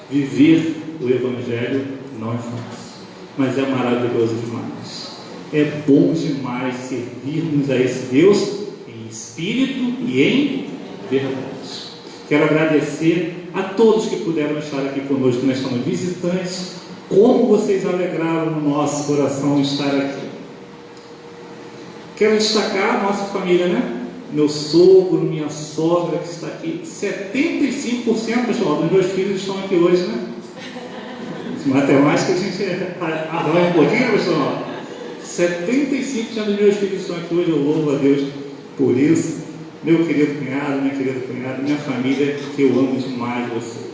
Viver o evangelho não é fácil, mas é maravilhoso demais. É bom demais servirmos a esse Deus em espírito e em verdade. Quero agradecer a todos que puderam estar aqui conosco. Nós somos visitantes. Como vocês alegraram no nosso coração estar aqui. Quero destacar a nossa família, né? Meu sogro, minha sogra que está aqui. 75%, pessoal, dos meus filhos estão aqui hoje, né? Matemática a gente arranha um pouquinho, pessoal. 75% dos meus filhos estão aqui hoje. Eu louvo a Deus por isso. Meu querido cunhado, minha querida cunhada, minha família, que eu amo demais vocês.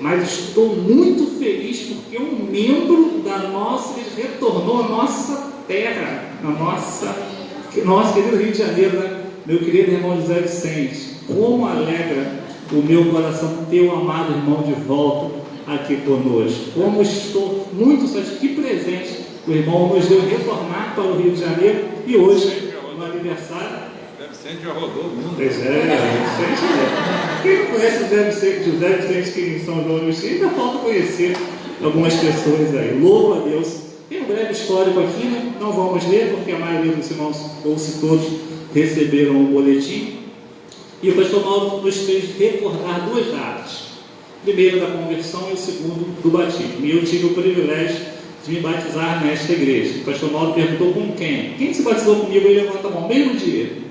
Mas estou muito feliz porque um membro da nossa igreja retornou à nossa terra, na nosso querido Rio de Janeiro, né? Meu querido irmão José Vicente. Como alegra o meu coração ter o amado irmão de volta aqui conosco. Como estou muito satisfeito, que presente o irmão nos deu retornar para o Rio de Janeiro. E hoje, no aniversário,
Vicente já rodou o mundo.
Pois é, Vicente. Quem não conhece o José Vicente que em São João do Sul, ainda falta conhecer algumas pessoas aí. Louvo a Deus. Tem um breve histórico aqui, né? Não vamos ler, porque a maioria dos irmãos, ou se todos, receberam o boletim. E o pastor Mauro nos fez recordar duas datas. Primeiro da conversão e o segundo do batismo. E eu tive o privilégio de me batizar nesta igreja. O pastor Mauro perguntou com quem? Quem se batizou comigo? Ele levanta a mão. Mesmo dia.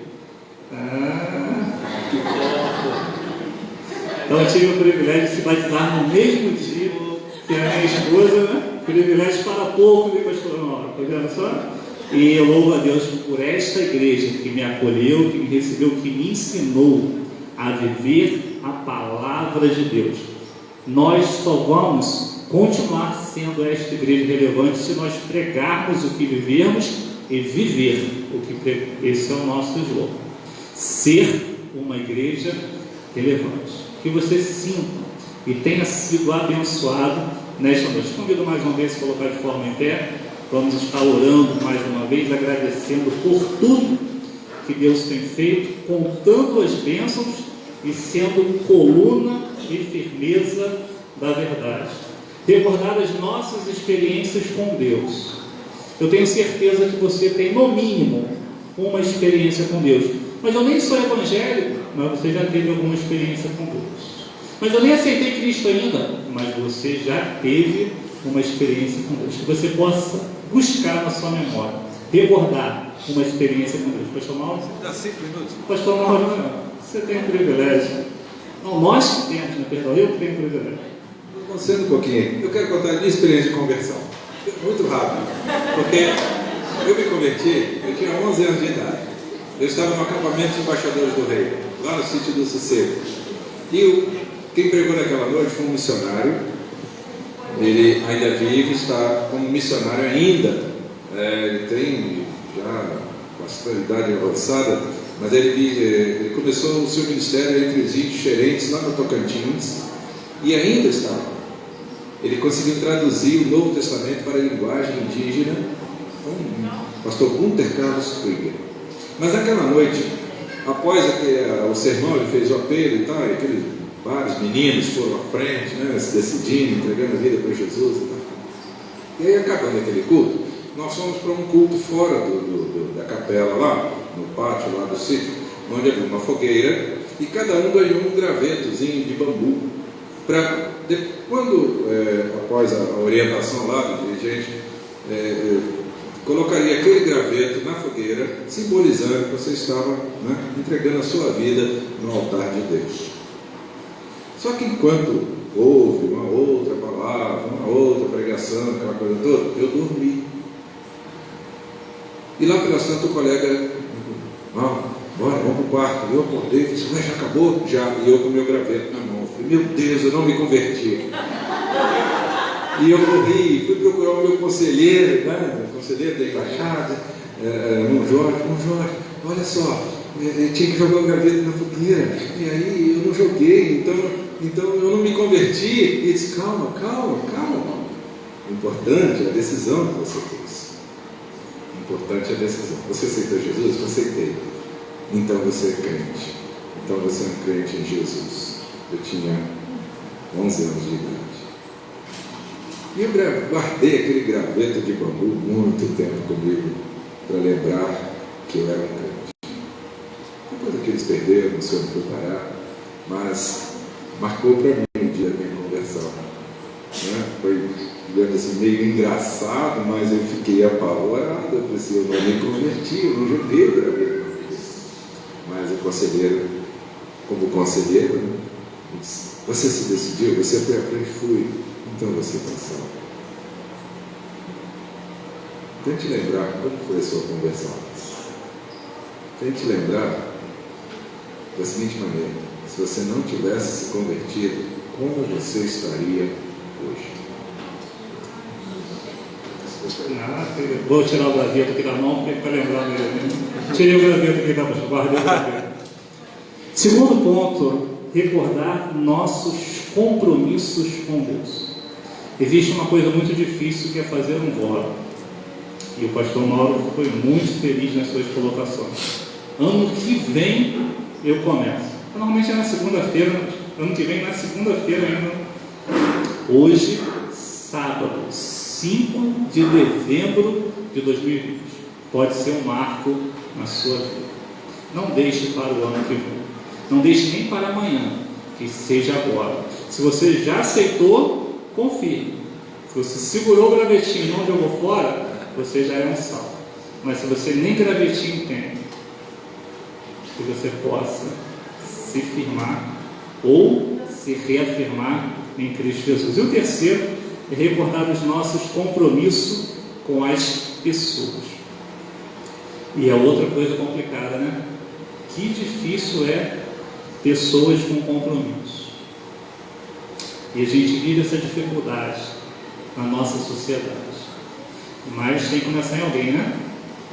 Então eu tive o privilégio de se batizar no mesmo dia que a minha esposa, né? Privilégio para pouco, né, pastor Mauro? Tá vendo só? E eu louvo a Deus por esta igreja que me acolheu, que me recebeu, que me ensinou a viver a palavra de Deus. Nós só vamos continuar sendo esta igreja relevante se nós pregarmos o que vivemos e viver o que pregamos. Esse é o nosso slogan. Ser uma igreja relevante. Que você sinta e tenha sido abençoado nesta noite. Convido mais uma vez a se colocar de forma em pé. Vamos estar orando mais uma vez, agradecendo por tudo que Deus tem feito, contando as bênçãos e sendo coluna e firmeza da verdade. Recordar as nossas experiências com Deus. Eu tenho certeza que você tem, no mínimo, uma experiência com Deus. Mas eu nem sou evangélico, mas você já teve alguma experiência com Deus. Mas eu nem aceitei Cristo ainda, mas você já teve uma experiência com Deus. Que você possa buscar na sua memória, recordar uma experiência com Deus. Pastor Mauro?
Dá 5 minutos.
Pastor Mauro, não. Você tem um privilégio. Não, nós que temos, né? Perdão, eu tenho um privilégio.
Conversando um pouquinho, eu quero contar a minha experiência de conversão. Muito rápido, porque eu me converti, eu tinha 11 anos de idade. Eu estava no acampamento de embaixadores do rei, lá no sítio do Sossego. Quem pregou naquela noite foi um missionário. Ele ainda vive, está como missionário ainda. Ele tem já bastante idade avançada, mas ele começou o seu ministério entre os índios xerentes lá no Tocantins e ainda está lá. Ele conseguiu traduzir o Novo Testamento para a linguagem indígena com o pastor Gunter Carlos Krieger. Mas naquela noite, após o sermão, ele fez o apelo e tal, e vários meninos foram à frente, né, se decidindo, entregando a vida para Jesus e tal. E aí, acabando aquele culto, nós fomos para um culto fora da capela lá, no pátio lá do sítio, onde havia uma fogueira, e cada um ganhou um gravetozinho de bambu, para quando, após a orientação lá do dirigente, colocaria aquele graveto na fogueira, simbolizando que você estava, né, entregando a sua vida no altar de Deus. Só que enquanto houve uma outra palavra, uma outra pregação, aquela coisa toda, eu dormi. E lá pelas tantas o colega, bora, vamos para o quarto. Eu acordei e disse, já acabou? Já. E eu com o meu graveto na mão. Falei, meu Deus, eu não me converti. E eu corri, fui procurar o meu conselheiro, né, o conselheiro da embaixada, Jorge, olha só, tinha que jogar o graveto na fogueira. E aí eu não joguei, então eu não me converti. E disse, calma. O importante é a decisão que você fez. O importante é a decisão. Você aceitou Jesus? Eu aceitei. Então você é crente. Então você é um crente em Jesus. Eu tinha 11 anos de idade. E eu guardei aquele graveto de bambu muito tempo comigo, para lembrar que eu era um crente. Depois que eles perderam, não sei onde foi parar, mas marcou para mim o dia da minha conversão. Né? Foi, digamos assim, meio engraçado, mas eu fiquei apavorado. Eu pensei, eu não me converti, eu não joguei o graveto. Mas o conselheiro, como conselheiro, né, disse, você se decidiu, você foi à frente, fui. Então você está salvo. Tente lembrar como foi a sua conversão. Tente lembrar da seguinte maneira: se você não tivesse se convertido, como você estaria hoje?
Vou tirar o graveto aqui da mão para lembrar dele. Tirei o graveto aqui da mão, guardei o graveto. Segundo ponto, recordar nossos compromissos com Deus. Existe uma coisa muito difícil que é fazer um voto. E o pastor Mauro foi muito feliz nas suas colocações. Ano que vem eu começo. Normalmente é na segunda-feira, ano que vem na segunda-feira ainda. Hoje, sábado, 5 de dezembro de 2020. Pode ser um marco na sua vida. Não deixe para o ano que vem. Não deixe nem para amanhã, que seja agora. Se você já aceitou, confirme. Se você segurou o gravetinho e não jogou fora, você já é um salvo. Mas se você nem gravetinho tem, que você possa se firmar ou se reafirmar em Cristo Jesus. E o terceiro é recordar os nossos compromissos com as pessoas. E é outra coisa complicada, né? Que difícil é pessoas com compromisso. E a gente vive essa dificuldade na nossa sociedade. Mas tem que começar em alguém, né?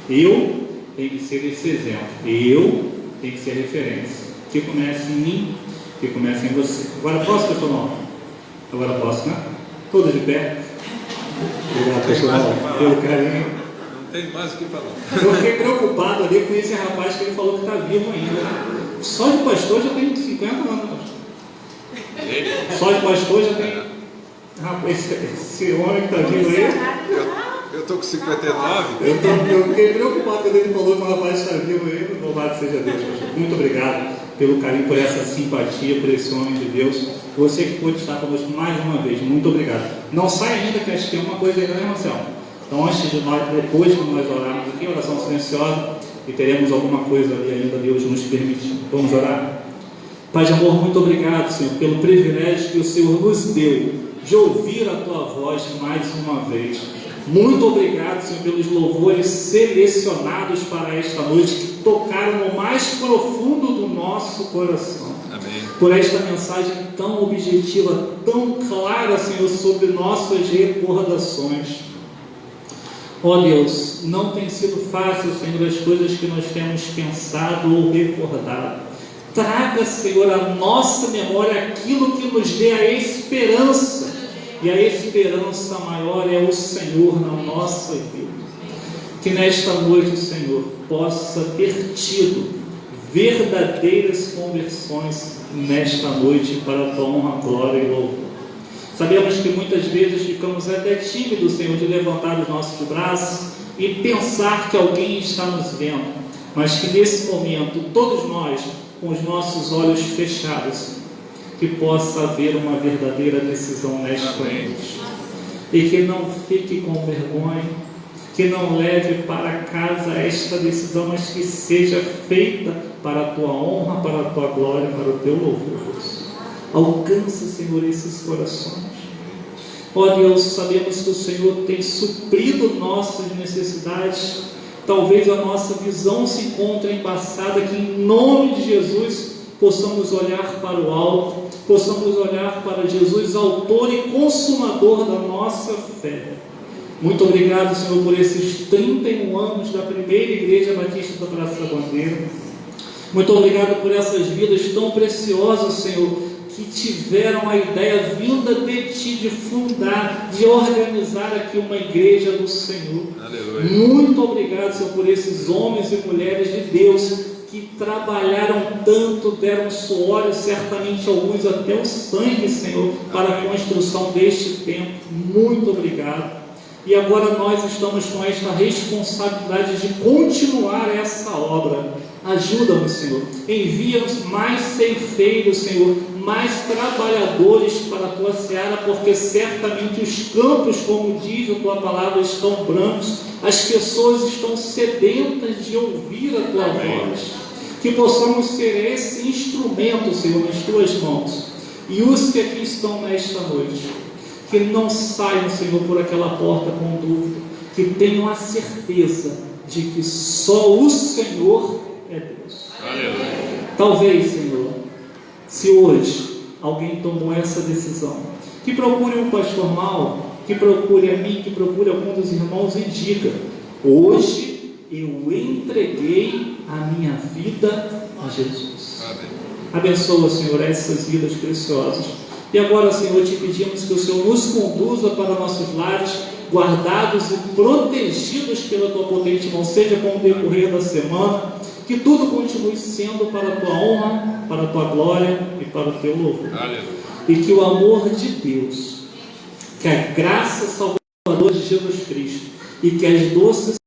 Eu tenho que ser esse exemplo. Eu tenho que ser a referência. Que comece em mim, que comece em você. Agora posso, pessoal? Não? Agora posso, né? Todos de pé. Obrigado, pessoal, pelo carinho.
Não tem mais o que falar.
Eu fiquei preocupado ali com esse rapaz que ele falou que está vivo ainda. Só de pastor já tem 50 anos. Só de pastor já tem. Rapaz, esse homem que está vivo aí.
Eu estou com 59.
Eu fiquei preocupado quando ele falou que o rapaz está vivo aí. Louvado seja Deus, pastor. Muito obrigado pelo carinho, por essa simpatia, por esse homem de Deus. Você que pôde estar conosco mais uma vez, muito obrigado. Não sai ainda, que acho que tem uma coisa ainda, né, Marcelo? Então, antes de nós, depois que nós orarmos aqui, oração silenciosa, e teremos alguma coisa ali ainda, Deus nos permitir. Vamos orar? Pai de amor, muito obrigado, Senhor, pelo privilégio que o Senhor nos deu de ouvir a Tua voz mais uma vez. Muito obrigado, Senhor, pelos louvores selecionados para esta noite, que tocaram no mais profundo do nosso coração.
Amém.
por esta mensagem tão objetiva, tão clara, Senhor, sobre nossas recordações. Ó Deus, não tem sido fácil, Senhor, as coisas que nós temos pensado ou recordado. Traga, Senhor, à nossa memória aquilo que nos dê a esperança. E a esperança maior é o Senhor na nossa vida. Que nesta noite, Senhor, possa ter tido verdadeiras conversões nesta noite para a tua honra, glória e louvor. Sabemos que muitas vezes ficamos até tímidos, Senhor, de levantar os nossos braços e pensar que alguém está nos vendo, mas que nesse momento, todos nós, com os nossos olhos fechados, que possa haver uma verdadeira decisão nesta noite, e que não fique com vergonha, que não leve para casa esta decisão, mas que seja feita para a tua honra, para a tua glória, para o teu louvor. Alcança, Senhor, esses corações. Ó Deus, sabemos que o Senhor tem suprido nossas necessidades. Talvez a nossa visão se encontre embaçada, que em nome de Jesus possamos olhar para o alto, possamos olhar para Jesus, autor e consumador da nossa fé. Muito obrigado, Senhor, por esses 31 anos da primeira Igreja Batista da Praça da Bandeira. Muito obrigado por essas vidas tão preciosas, Senhor, que tiveram a ideia vinda de Ti, de fundar, de organizar aqui uma igreja do Senhor. Aleluia. Muito obrigado, Senhor, por esses homens e mulheres de Deus que trabalharam tanto, deram suor e certamente alguns até o sangue, Senhor, para a construção deste templo. Muito obrigado. E agora nós estamos com esta responsabilidade de continuar essa obra. Ajuda-nos, Senhor. Envia-nos mais ceifeiros, Senhor, mais trabalhadores para a tua seara, porque certamente os campos, como diz a tua palavra, estão brancos. As pessoas estão sedentas de ouvir a tua voz. Que possamos ser esse instrumento, Senhor, nas tuas mãos. E os que aqui estão nesta noite, que não saiam, Senhor, por aquela porta com dúvida, que tenham a certeza de que só o Senhor é Deus. Aleluia. Talvez, Senhor, se hoje alguém tomou essa decisão, que procure um pastor Mal, que procure a mim, que procure algum dos irmãos e diga: hoje eu entreguei a minha vida a Jesus. Abençoa, Senhor, essas vidas preciosas. E agora, Senhor, te pedimos que o Senhor nos conduza para nossos lares, guardados e protegidos pela tua potente mão, seja com o decorrer da semana, que tudo continue sendo para a tua honra, para a tua glória e para o teu louvor. Aleluia. E que o amor de Deus, que a graça salvadora de Jesus Cristo e que as doces